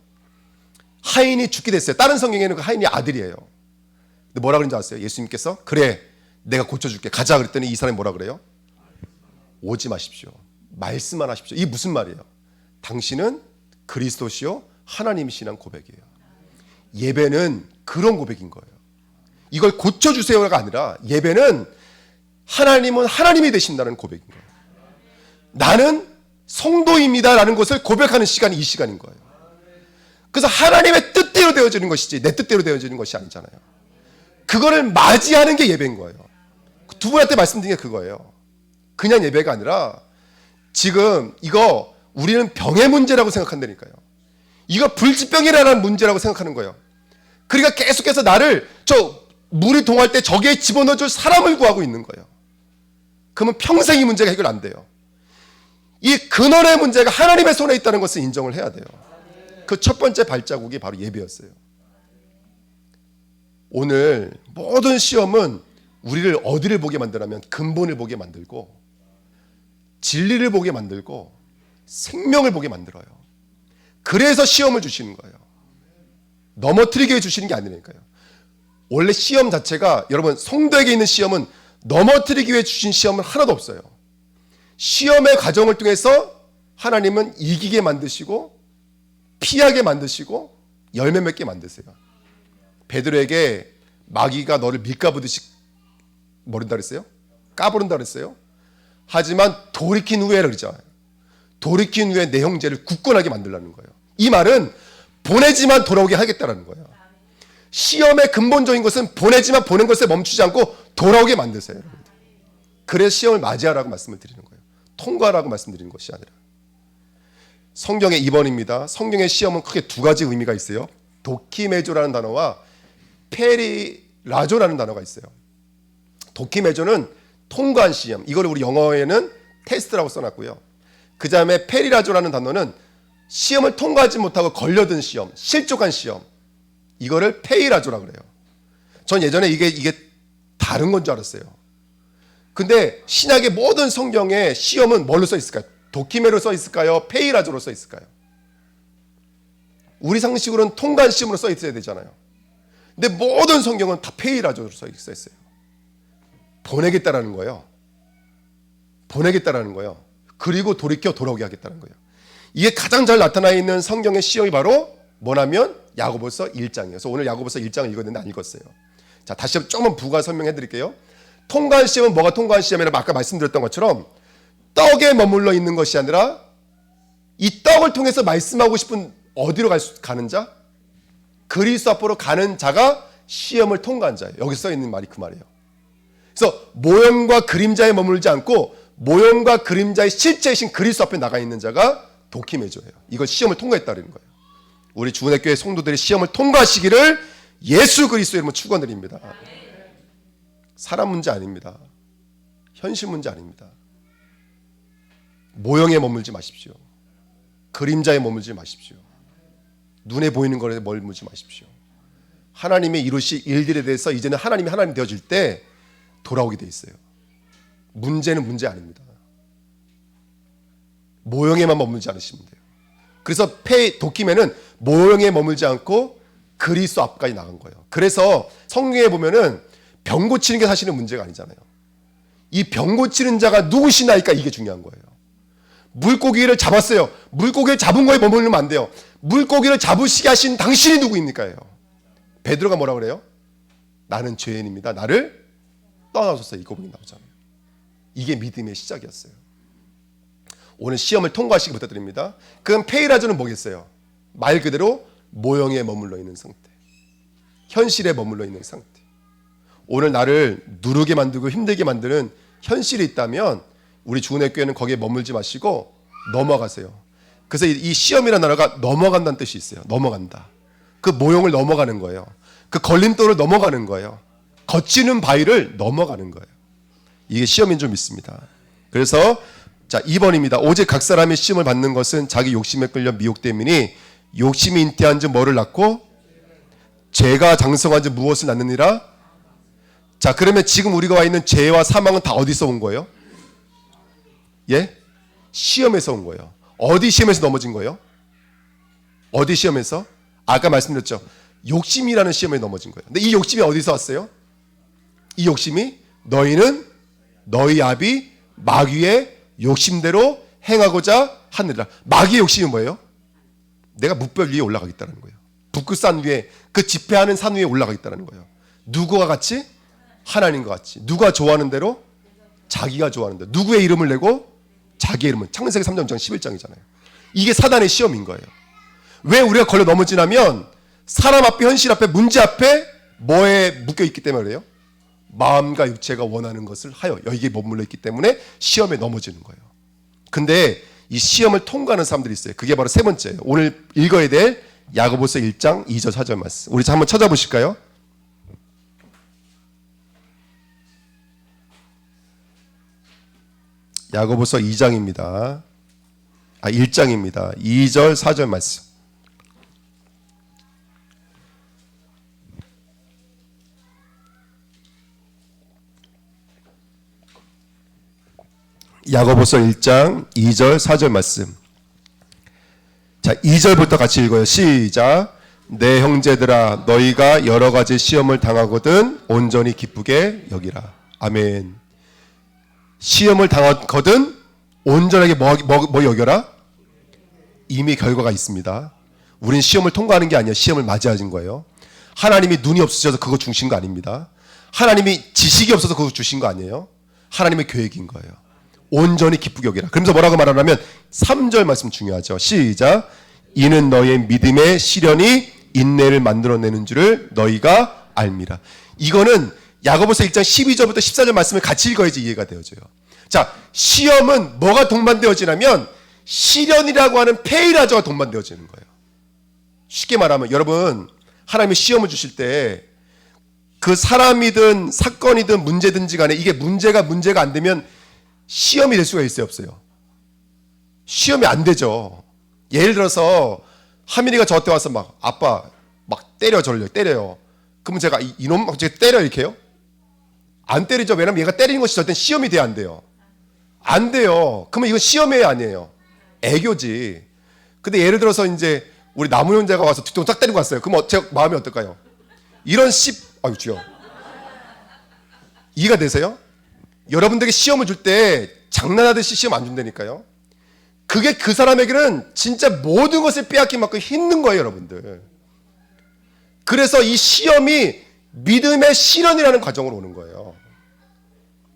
하인이 죽게 됐어요. 다른 성경에는 그 하인이 아들이에요. 근데 뭐라 그런지 아세요? 예수님께서 그래 내가 고쳐줄게 가자 그랬더니 이 사람이 뭐라 그래요? 오지 마십시오. 말씀만 하십시오. 이게 무슨 말이에요? 당신은 그리스도시요 하나님이시라는 고백이에요. 예배는 그런 고백인 거예요. 이걸 고쳐주세요가 아니라 예배는 하나님은 하나님이 되신다는 고백인 거예요. 나는 성도입니다라는 것을 고백하는 시간이 이 시간인 거예요. 그래서 하나님의 뜻대로 되어지는 것이지 내 뜻대로 되어지는 것이 아니잖아요. 그거를 맞이하는 게 예배인 거예요. 두 분한테 말씀드린 게 그거예요. 그냥 예배가 아니라 지금 이거 우리는 병의 문제라고 생각한다니까요. 이거 불치병이라는 문제라고 생각하는 거예요. 그러니까 계속해서 나를 저 물이 동할 때 저기에 집어넣어줄 사람을 구하고 있는 거예요. 그러면 평생 이 문제가 해결 안 돼요. 이 근원의 문제가 하나님의 손에 있다는 것을 인정을 해야 돼요. 그 첫 번째 발자국이 바로 예배였어요. 오늘 모든 시험은 우리를 어디를 보게 만드냐면 근본을 보게 만들고 진리를 보게 만들고 생명을 보게 만들어요. 그래서 시험을 주시는 거예요. 넘어뜨리게 주시는 게 아니라니까요. 원래 시험 자체가 여러분 성도에게 있는 시험은 넘어뜨리기 위해 주신 시험은 하나도 없어요. 시험의 과정을 통해서 하나님은 이기게 만드시고 피하게 만드시고 열매 맺게 만드세요. 베드로에게 마귀가 너를 밀가부듯이 뭐른다 그랬어요? 까부른다 그랬어요. 하지만 돌이킨 후에 그러잖아요. 돌이킨 후에 내 형제를 굳건하게 만들라는 거예요. 이 말은 보내지만 돌아오게 하겠다라는 거예요. 시험의 근본적인 것은 보내지만 보낸 것에 멈추지 않고 돌아오게 만드세요. 그래서 시험을 맞이하라고 말씀을 드리는 거예요. 통과하라고 말씀드리는 것이 아니라. 성경의 2번입니다. 성경의 시험은 크게 두 가지 의미가 있어요. 도키메조라는 단어와 페리라조라는 단어가 있어요. 도키메조는 통과한 시험. 이걸 우리 영어에는 테스트라고 써놨고요. 그 다음에 페리라조라는 단어는 시험을 통과하지 못하고 걸려든 시험, 실족한 시험. 이거를 페이라조라고 그래요. 전 예전에 이게 다른 건 줄 알았어요. 근데 신약의 모든 성경에 시험은 뭘로 써 있을까요? 도키메로 써 있을까요? 페이라조로 써 있을까요? 우리 상식으로는 통과한 시험으로 써 있어야 되잖아요. 근데 모든 성경은 다 페이라조로 써 있어요. 보내겠다라는 거예요. 보내겠다라는 거예요. 그리고 돌이켜 돌아오게 하겠다는 거예요. 이게 가장 잘 나타나 있는 성경의 시험이 바로 뭐냐면 야고보서 1장이에요. 그래서 오늘 야고보서 1장을 읽었는데 안 읽었어요. 자, 다시 한번 조금만 부가 설명해 드릴게요. 통과한 시험은 뭐가 통과한 시험이냐면 아까 말씀드렸던 것처럼 떡에 머물러 있는 것이 아니라 이 떡을 통해서 말씀하고 싶은 어디로 가는 자? 그리스도 앞으로 가는 자가 시험을 통과한 자예요. 여기 써 있는 말이 그 말이에요. 그래서 모형과 그림자에 머물지 않고 모형과 그림자의 실제이신 그리스도 앞에 나가 있는 자가 도키메조예요. 이걸 시험을 통과했다는 거예요. 우리 주은혜교회 성도들이 시험을 통과하시기를 예수 그리스도의 이름으로 축원드립니다. 사람 문제 아닙니다. 현실 문제 아닙니다. 모형에 머물지 마십시오. 그림자에 머물지 마십시오. 눈에 보이는 것에 머물지 마십시오. 하나님의 이루실 일들에 대해서 이제는 하나님이 하나님 되어질 때 돌아오게 돼 있어요. 문제는 문제 아닙니다. 모형에만 머물지 않으시면 돼요. 그래서 도끼맨은 모형에 머물지 않고 그리스도 앞까지 나간 거예요. 그래서 성경에 보면은 병 고치는 게 사실은 문제가 아니잖아요. 이 병 고치는 자가 누구시나이까 이게 중요한 거예요. 물고기를 잡았어요. 물고기를 잡은 거에 머물면 안 돼요. 물고기를 잡으시게 하신 당신이 누구입니까요? 베드로가 뭐라 그래요? 나는 죄인입니다. 나를 떠나소서. 이 고백이 나오잖아요. 이게 믿음의 시작이었어요. 오늘 시험을 통과하시기 부탁드립니다. 그럼 페이라조는 뭐겠어요? 말 그대로 모형에 머물러 있는 상태, 현실에 머물러 있는 상태. 오늘 나를 누르게 만들고 힘들게 만드는 현실이 있다면 우리 주은혜 교회는 거기에 머물지 마시고 넘어가세요. 그래서 이 시험이라는 단어가 넘어간다는 뜻이 있어요. 넘어간다. 그 모형을 넘어가는 거예요. 그 걸림돌을 넘어가는 거예요. 거치는 바위를 넘어가는 거예요. 이게 시험인 줄 믿습니다. 그래서 자 2번입니다. 오직 각 사람이 시험을 받는 것은 자기 욕심에 끌려 미혹됨이니 욕심이 잉태한 즉 뭐를 낳고 죄가 장성한 즉 무엇을 낳느니라. 자 그러면 지금 우리가 와 있는 죄와 사망은 다 어디서 온 거예요? 예? 시험에서 온 거예요. 어디 시험에서 넘어진 거예요? 어디 시험에서? 아까 말씀드렸죠. 욕심이라는 시험에 넘어진 거예요. 근데 이 욕심이 어디서 왔어요? 이 욕심이 너희는 너희 아비 마귀의 욕심대로 행하고자 하느니라. 마귀의 욕심이 뭐예요? 내가 뭇별 위에 올라가겠다는 거예요. 북극산 위에 그 집회하는 산 위에 올라가겠다는 거예요. 누구와 같이? 하나님과 같이. 누가 좋아하는 대로? 자기가 좋아하는 대로. 누구의 이름을 내고? 자기의 이름은. 창세기 3장 11장이잖아요. 이게 사단의 시험인 거예요. 왜 우리가 걸려 넘어지냐면 사람 앞에, 현실 앞에, 문제 앞에 뭐에 묶여있기 때문에 그래요? 마음과 육체가 원하는 것을 하여 여기에 머물러 있기 때문에 시험에 넘어지는 거예요. 근데 이 시험을 통과하는 사람들이 있어요. 그게 바로 세 번째예요. 오늘 읽어야 될 야고보서 1장 2절 4절 말씀. 우리 한번 찾아보실까요? 야고보서 2장입니다. 1장입니다. 2절 4절 말씀. 야고보서 1장 2절 4절 말씀. 자, 2절부터 같이 읽어요. 시작. 내 형제들아 너희가 여러 가지 시험을 당하거든 온전히 기쁘게 여기라. 아멘. 시험을 당하거든 온전하게 뭐 여겨라? 이미 결과가 있습니다. 우린 시험을 통과하는 게 아니에요. 시험을 맞이하는 거예요. 하나님이 눈이 없으셔서 그거 주신 거 아닙니다. 하나님이 지식이 없어서 그거 주신 거 아니에요. 하나님의 계획인 거예요. 온전히 기쁘게 여기라. 그러면서 뭐라고 말하냐면 3절 말씀 중요하죠. 시작. 이는 너의 믿음의 시련이 인내를 만들어내는 줄을 너희가 알미라. 이거는 야고보서 1장 12절부터 14절 말씀을 같이 읽어야지 이해가 되어져요. 자, 시험은 뭐가 동반되어지냐면 시련이라고 하는 페이라저가 동반되어지는 거예요. 쉽게 말하면 여러분 하나님이 시험을 주실 때 그 사람이든 사건이든 문제든지 간에 이게 문제가 안 되면 시험이 될 수가 있어요, 없어요? 시험이 안 되죠. 예를 들어서 하민이가 저한테 와서 막 아빠 막 때려요. 그러면 제가 이놈 막 제가 때려 이렇게요? 안 때리죠. 왜냐면 얘가 때리는 것이 절대 시험이 돼야 안 돼요. 안 돼요. 그러면 이건 시험이 아니에요. 애교지. 근데 예를 들어서 이제 우리 나무 형제가 와서 뒤통수 딱 때리고 갔어요. 그럼 제 마음이 어떨까요? 이런 아유 주여. 이해가 되세요? 여러분들에게 시험을 줄 때 장난하듯이 시험 안 준다니까요. 그게 그 사람에게는 진짜 모든 것을 빼앗긴 만큼 힘든 거예요, 여러분들. 그래서 이 시험이 믿음의 실현이라는 과정으로 오는 거예요.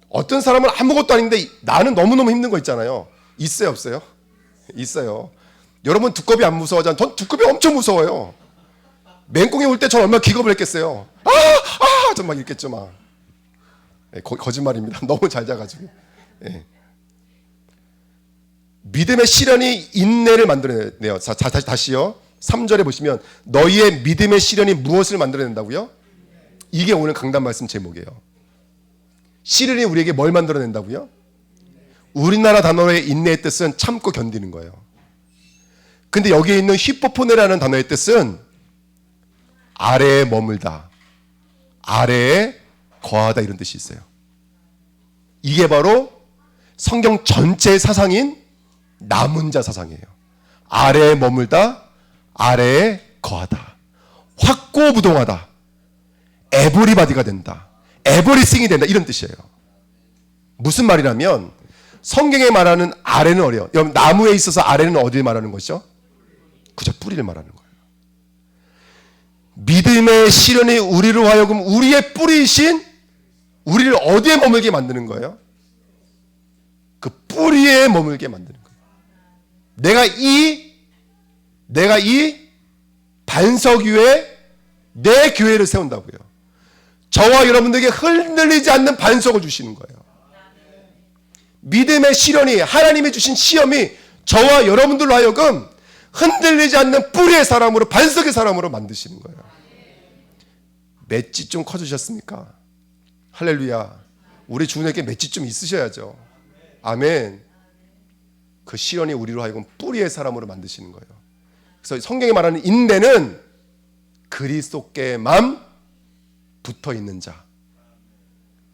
어떤 사람은 아무것도 아닌데 나는 너무너무 힘든 거 있잖아요. 있어요, 없어요? 있어요. 여러분 두꺼비 안 무서워하잖아요. 전 두꺼비 엄청 무서워요. 맹꽁이 올 때 전 얼마나 기겁을 했겠어요. 전 막 이랬겠죠, 막. 거짓말입니다. 너무 잘 자가지고. 예. 믿음의 시련이 인내를 만들어내요. 다시요. 3절에 보시면 너희의 믿음의 시련이 무엇을 만들어낸다고요? 이게 오늘 강단 말씀 제목이에요. 시련이 우리에게 뭘 만들어낸다고요? 우리나라 단어의 인내의 뜻은 참고 견디는 거예요. 근데 여기에 있는 히포포네라는 단어의 뜻은 아래에 머물다, 아래에 거하다 이런 뜻이 있어요. 이게 바로 성경 전체의 사상인 남은 자 사상이에요. 아래에 머물다, 아래에 거하다. 확고부동하다. 에브리바디가 된다. 에브리싱이 된다. 이런 뜻이에요. 무슨 말이냐면 성경에 말하는 아래는 어려요. 여러분 나무에 있어서 아래는 어디를 말하는 것이죠? 그저 뿌리를 말하는 거예요. 믿음의 시련이 우리로 하여금 우리의 뿌리이신 우리를 어디에 머물게 만드는 거예요? 그 뿌리에 머물게 만드는 거예요. 내가 이 반석 위에 내 교회를 세운다고요. 저와 여러분들에게 흔들리지 않는 반석을 주시는 거예요. 믿음의 시련이 하나님이 주신 시험이 저와 여러분들로 하여금 흔들리지 않는 뿌리의 사람으로 반석의 사람으로 만드시는 거예요. 맷집 좀 커주셨습니까? 할렐루야. 우리 주님에게 맷집 좀 있으셔야죠. 아멘. 그 시련이 우리로 하여금 뿌리의 사람으로 만드시는 거예요. 그래서 성경이 말하는 인내는 그리스도께만 붙어 있는 자,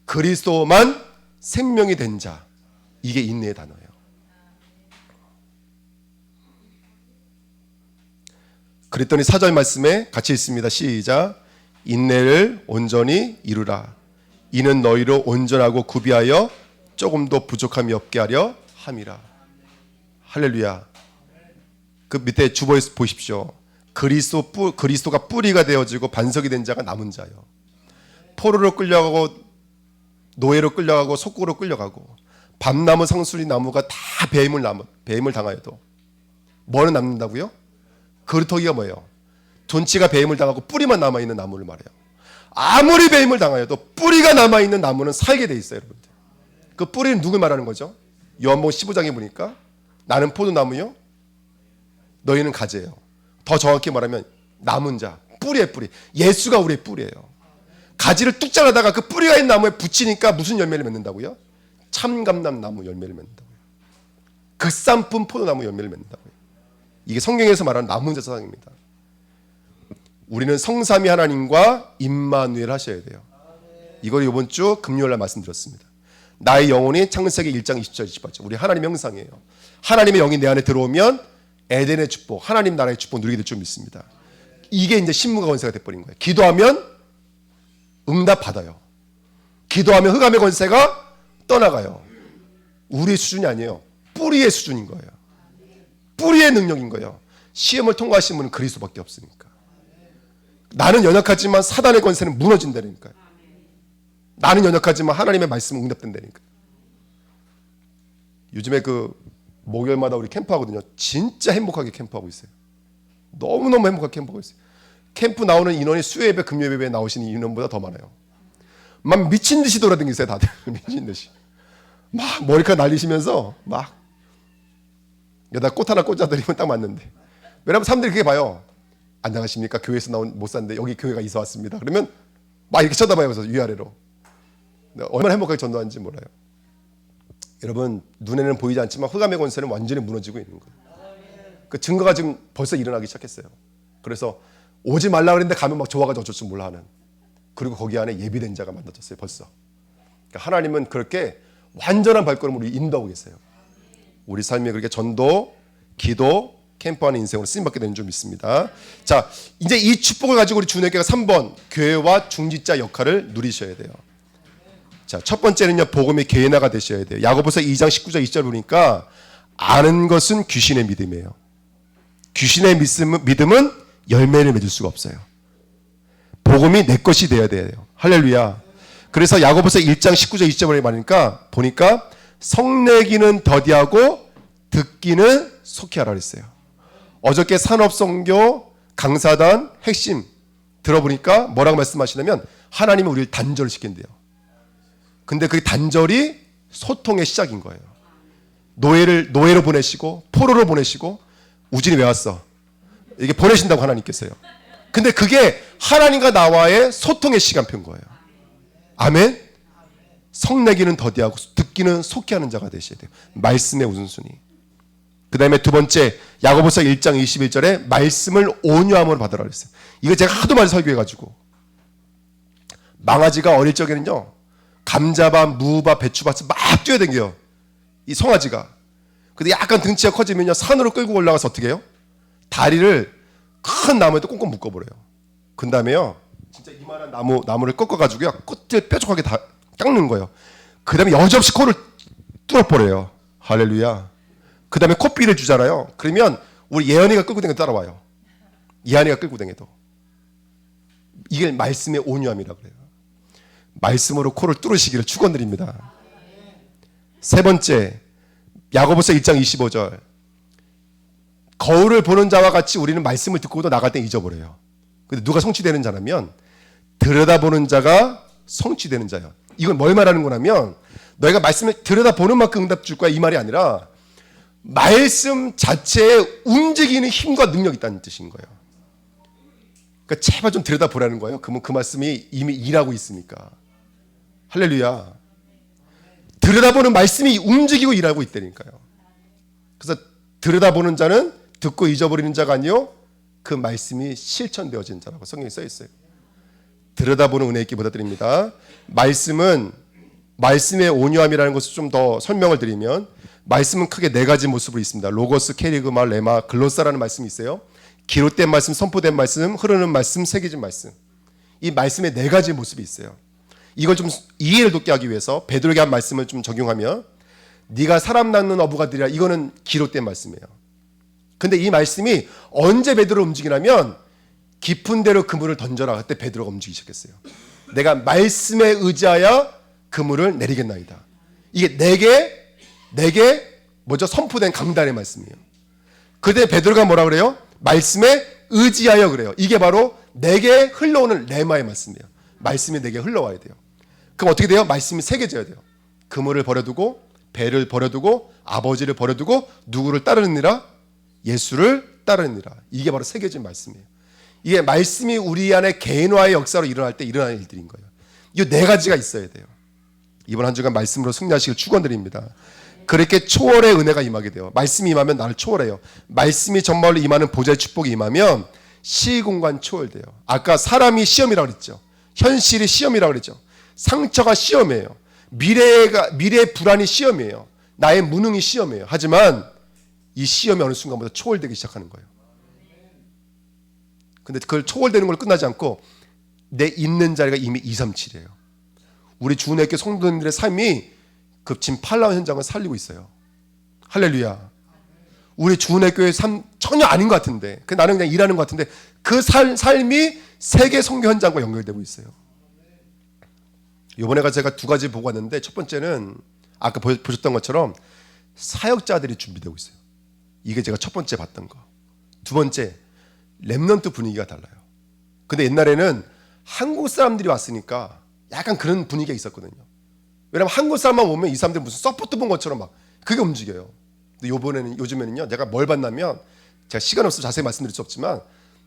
그리스도만 생명이 된 자, 이게 인내의 단어예요. 그랬더니 4절 말씀에 같이 있습니다. 시작. 인내를 온전히 이루라. 이는 너희로 온전하고 구비하여 조금도 부족함이 없게 하려 함이라. 할렐루야. 그 밑에 주보에 보십시오. 그리스도가 뿌리가 되어지고 반석이 된 자가 남은 자요. 포로로 끌려가고 노예로 끌려가고 속국으로 끌려가고 밤나무 상수리 나무가 다 배임을 당하여도 뭐는 남는다고요? 그루터기가 뭐예요? 둔치가 배임을 당하고 뿌리만 남아있는 나무를 말해요. 아무리 배임을 당하여도 뿌리가 남아있는 나무는 살게 돼 있어요. 여러분들. 그 뿌리는 누굴 말하는 거죠? 요한복음 15장에 보니까 나는 포도나무요 너희는 가지예요. 더 정확히 말하면 남은 자, 뿌리의 뿌리. 예수가 우리의 뿌리예요. 가지를 뚝 잘라다가 그 뿌리가 있는 나무에 붙이니까 무슨 열매를 맺는다고요? 참감람나무 열매를 맺는다고요. 그 쌈뿐 포도나무 열매를 맺는다고요. 이게 성경에서 말하는 남은 자 사상입니다. 우리는 성삼위 하나님과 임마누엘 하셔야 돼요. 이걸 이번 주 금요일날 말씀드렸습니다. 나의 영혼이 창세기 1장 20절 28절 우리 하나님의 형상이에요. 하나님의 영이 내 안에 들어오면 에덴의 축복, 하나님 나라의 축복 누리게 될 줄 믿습니다. 이게 이제 신무가 권세가 돼버린 거예요. 기도하면 응답 받아요. 기도하면 흑암의 권세가 떠나가요. 우리의 수준이 아니에요. 뿌리의 수준인 거예요. 뿌리의 능력인 거예요. 시험을 통과하신 분은 그리스도밖에 없으니까. 나는 연약하지만 사단의 권세는 무너진다니까요. 나는 연약하지만 하나님의 말씀은 응답된다니까요. 요즘에 그 목요일마다 우리 캠프하거든요. 진짜 행복하게 캠프하고 있어요. 너무너무 행복하게 캠프하고 있어요. 캠프 나오는 인원이 수요예배, 금요예배에 나오시는 인원보다 더 많아요. 막 미친 듯이 돌아다니세요, 다들. 미친 듯이. 막 머리카락 날리시면서 막 여기다 꽃 하나 꽂아드리면 딱 맞는데. 왜냐면 사람들이 그렇게 봐요. 안녕하십니까? 교회에서 나온 목사인데 여기 교회가 이사 왔습니다. 그러면 막 이렇게 쳐다봐요. 그래서 위아래로. 얼마나 행복하게 전도하는지 몰라요. 여러분 눈에는 보이지 않지만 흑암의 권세는 완전히 무너지고 있는 거예요. 그 증거가 지금 벌써 일어나기 시작했어요. 그래서 오지 말라 그랬는데 가면 막 좋아가지고 어쩔 줄 몰라 하는. 그리고 거기 안에 예비된 자가 만들어졌어요. 벌써. 그러니까 하나님은 그렇게 완전한 발걸음으로 인도하고 계세요. 우리 삶에 그렇게 전도, 기도, 캠프하는 인생으로 쓰임받게 되는 줄 믿습니다. 자, 이제 이 축복을 가지고 우리 주님께가 3번 교회와 중직자 역할을 누리셔야 돼요. 자, 첫 번째는요, 복음의 개인화가 되셔야 돼요. 야고보서 2장 19절 20절 보니까 아는 것은 귀신의 믿음이에요. 귀신의 믿음은 열매를 맺을 수가 없어요. 복음이 내 것이 돼야 돼요. 할렐루야. 그래서 야고보서 1장 19절 20절에 말하니까 보니까 성내기는 더디하고 듣기는 속히 하라 그랬어요. 어저께 산업선교 강사단 핵심 들어보니까 뭐라고 말씀하시냐면 하나님은 우리를 단절을 시킨대요. 근데 그 단절이 소통의 시작인 거예요. 노예로 보내시고 포로로 보내시고 우진이 왜 왔어? 이게 보내신다고 하나님께서요. 근데 그게 하나님과 나와의 소통의 시간표인 거예요. 아멘. 성내기는 더디하고 듣기는 속히 하는 자가 되셔야 돼요. 말씀의 우선순위. 그 다음에 두 번째 야고보서 1장 21절에 말씀을 온유함으로 받으라 그랬어요. 이거 제가 하도 많이 설교해가지고 망아지가 어릴 적에는요 감자밭, 무밭, 배추밭을 막 뛰어다녀요. 이 송아지가. 근데 약간 등치가 커지면요 산으로 끌고 올라가서 어떻게 해요? 다리를 큰 나무에다 꽁꽁 묶어버려요. 그 다음에요 진짜 이만한 나무를 꺾어가지고요 끝을 뾰족하게 다 깎는 거예요. 그 다음에 여지없이 코를 뚫어버려요. 할렐루야. 그 다음에 코피를 주잖아요. 그러면 우리 예언이가 끌고 다녀도 따라와요. 예언이가 끌고 다녀도. 이게 말씀의 온유함이라고 그래요. 말씀으로 코를 뚫으시기를 축원드립니다. 세 번째, 야고보서 1장 25절. 거울을 보는 자와 같이 우리는 말씀을 듣고도 나갈 때 잊어버려요. 근데 누가 성취되는 자라면 들여다보는 자가 성취되는 자예요. 이건 뭘 말하는 거냐면 너희가 말씀을 들여다보는 만큼 응답 줄 거야 이 말이 아니라 말씀 자체에 움직이는 힘과 능력이 있다는 뜻인 거예요. 그러니까 제발 좀 들여다보라는 거예요. 그러면 그 말씀이 이미 일하고 있으니까. 할렐루야. 들여다보는 말씀이 움직이고 일하고 있다니까요. 그래서 들여다보는 자는 듣고 잊어버리는 자가 아니요 그 말씀이 실천되어진 자라고 성경에 써 있어요. 들여다보는 은혜 있게 부탁드립니다. 말씀의 온유함이라는 것을 좀 더 설명을 드리면 말씀은 크게 네 가지 모습으로 있습니다. 로고스, 케리그마, 레마, 글로사라는 말씀이 있어요. 기록된 말씀, 선포된 말씀, 흐르는 말씀, 새겨진 말씀. 이 말씀의 네 가지 모습이 있어요. 이걸 좀 이해를 돕게 하기 위해서 베드로에게 한 말씀을 좀 적용하면 네가 사람 낳는 어부가 되리라. 이거는 기록된 말씀이에요. 근데 이 말씀이 언제 베드로를 움직이냐면 깊은 데로 그물을 던져라. 그때 베드로가 움직이기 시작했어요. 내가 말씀에 의지하여 그물을 내리겠나이다. 이게 내게 먼저 선포된 강단의 말씀이에요. 그때 베드로가 뭐라 그래요? 말씀에 의지하여 그래요. 이게 바로 내게 흘러오는 레마의 말씀이에요. 말씀이 내게 흘러와야 돼요. 그럼 어떻게 돼요? 말씀이 새겨져야 돼요. 그물을 버려두고 배를 버려두고 아버지를 버려두고 누구를 따르느니라? 예수를 따르느니라. 이게 바로 새겨진 말씀이에요. 이게 말씀이 우리 안에 개인화의 역사로 일어날 때 일어나는 일들인 거예요. 이 네 가지가 있어야 돼요. 이번 한 주간 말씀으로 승리하시길 축원드립니다. 그렇게 초월의 은혜가 임하게 돼요. 말씀이 임하면 나를 초월해요. 말씀이 정말로 임하는 보좌의 축복이 임하면 시공간 초월돼요. 아까 사람이 시험이라고 그랬죠. 현실이 시험이라고 그랬죠. 상처가 시험이에요. 미래의 불안이 시험이에요. 나의 무능이 시험이에요. 하지만 이 시험이 어느 순간부터 초월되기 시작하는 거예요. 근데 그걸 초월되는 걸 끝나지 않고 내 있는 자리가 이미 237이에요. 우리 주은혜교 성도님들의 삶이 그 지금 팔라완 현장을 살리고 있어요. 할렐루야. 우리 주은혜교의 삶 전혀 아닌 것 같은데 나는 그냥 일하는 것 같은데 그 삶이 세계 선교 현장과 연결되고 있어요. 이번에 제가 두 가지 보고 왔는데 첫 번째는 아까 보셨던 것처럼 사역자들이 준비되고 있어요. 이게 제가 첫 번째 봤던 거. 두 번째 렘넌트 분위기가 달라요. 근데 옛날에는 한국 사람들이 왔으니까 약간 그런 분위기가 있었거든요. 왜냐면 한국 사람만 오면 이 사람들이 무슨 서포트 본 것처럼 막 그게 움직여요. 근데 요즘에는요 내가 뭘 봤냐면 제가 시간 없어서 자세히 말씀드릴 수 없지만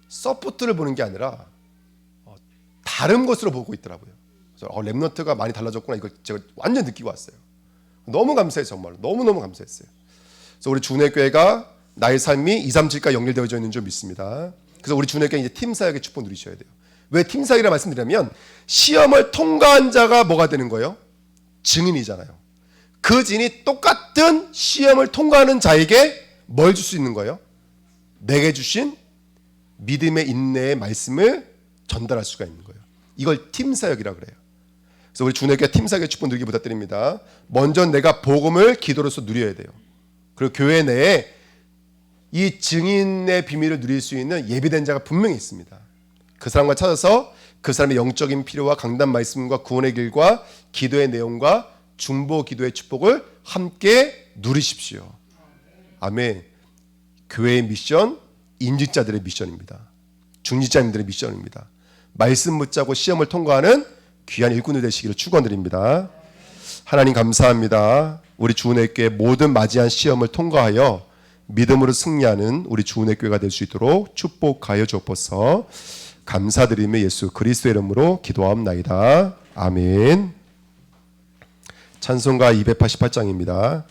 서포트를 보는 게 아니라 다른 것으로 보고 있더라고요. 그래서 렘넌트가 많이 달라졌구나 이걸 제가 완전 느끼고 왔어요. 너무 감사해요. 정말로 너무너무 감사했어요. 그래서 우리 주은혜교회가 나의 삶이 237과 연결되어져 있는 줄 믿습니다. 그래서 우리 주은혜교회 이제 팀 사역의 축복 누리셔야 돼요. 왜 팀 사역이라 말씀드리냐면 시험을 통과한 자가 뭐가 되는 거예요? 증인이잖아요. 그 증인이 똑같은 시험을 통과하는 자에게 뭘 줄 수 있는 거예요? 내게 주신 믿음의 인내의 말씀을 전달할 수가 있는 거예요. 이걸 팀 사역이라고 그래요. 그래서 우리 주은혜교회 팀 사역의 축복 누리기 부탁드립니다. 먼저 내가 복음을 기도로서 누려야 돼요. 그리고 교회 내에 이 증인의 비밀을 누릴 수 있는 예비된 자가 분명히 있습니다. 그 사람과 찾아서 그 사람의 영적인 필요와 강단 말씀과 구원의 길과 기도의 내용과 중보 기도의 축복을 함께 누리십시오. 아멘. 교회의 미션, 인직자들의 미션입니다. 중직자님들의 미션입니다. 말씀 붙잡고 시험을 통과하는 귀한 일꾼들 되시기를 축원드립니다. 하나님 감사합니다. 우리 주은혜교회 모든 맞이한 시험을 통과하여 믿음으로 승리하는 우리 주은혜교회가 될 수 있도록 축복하여 주옵소서. 감사드리며 예수 그리스도의 이름으로 기도하옵나이다. 아멘. 찬송가 288장입니다.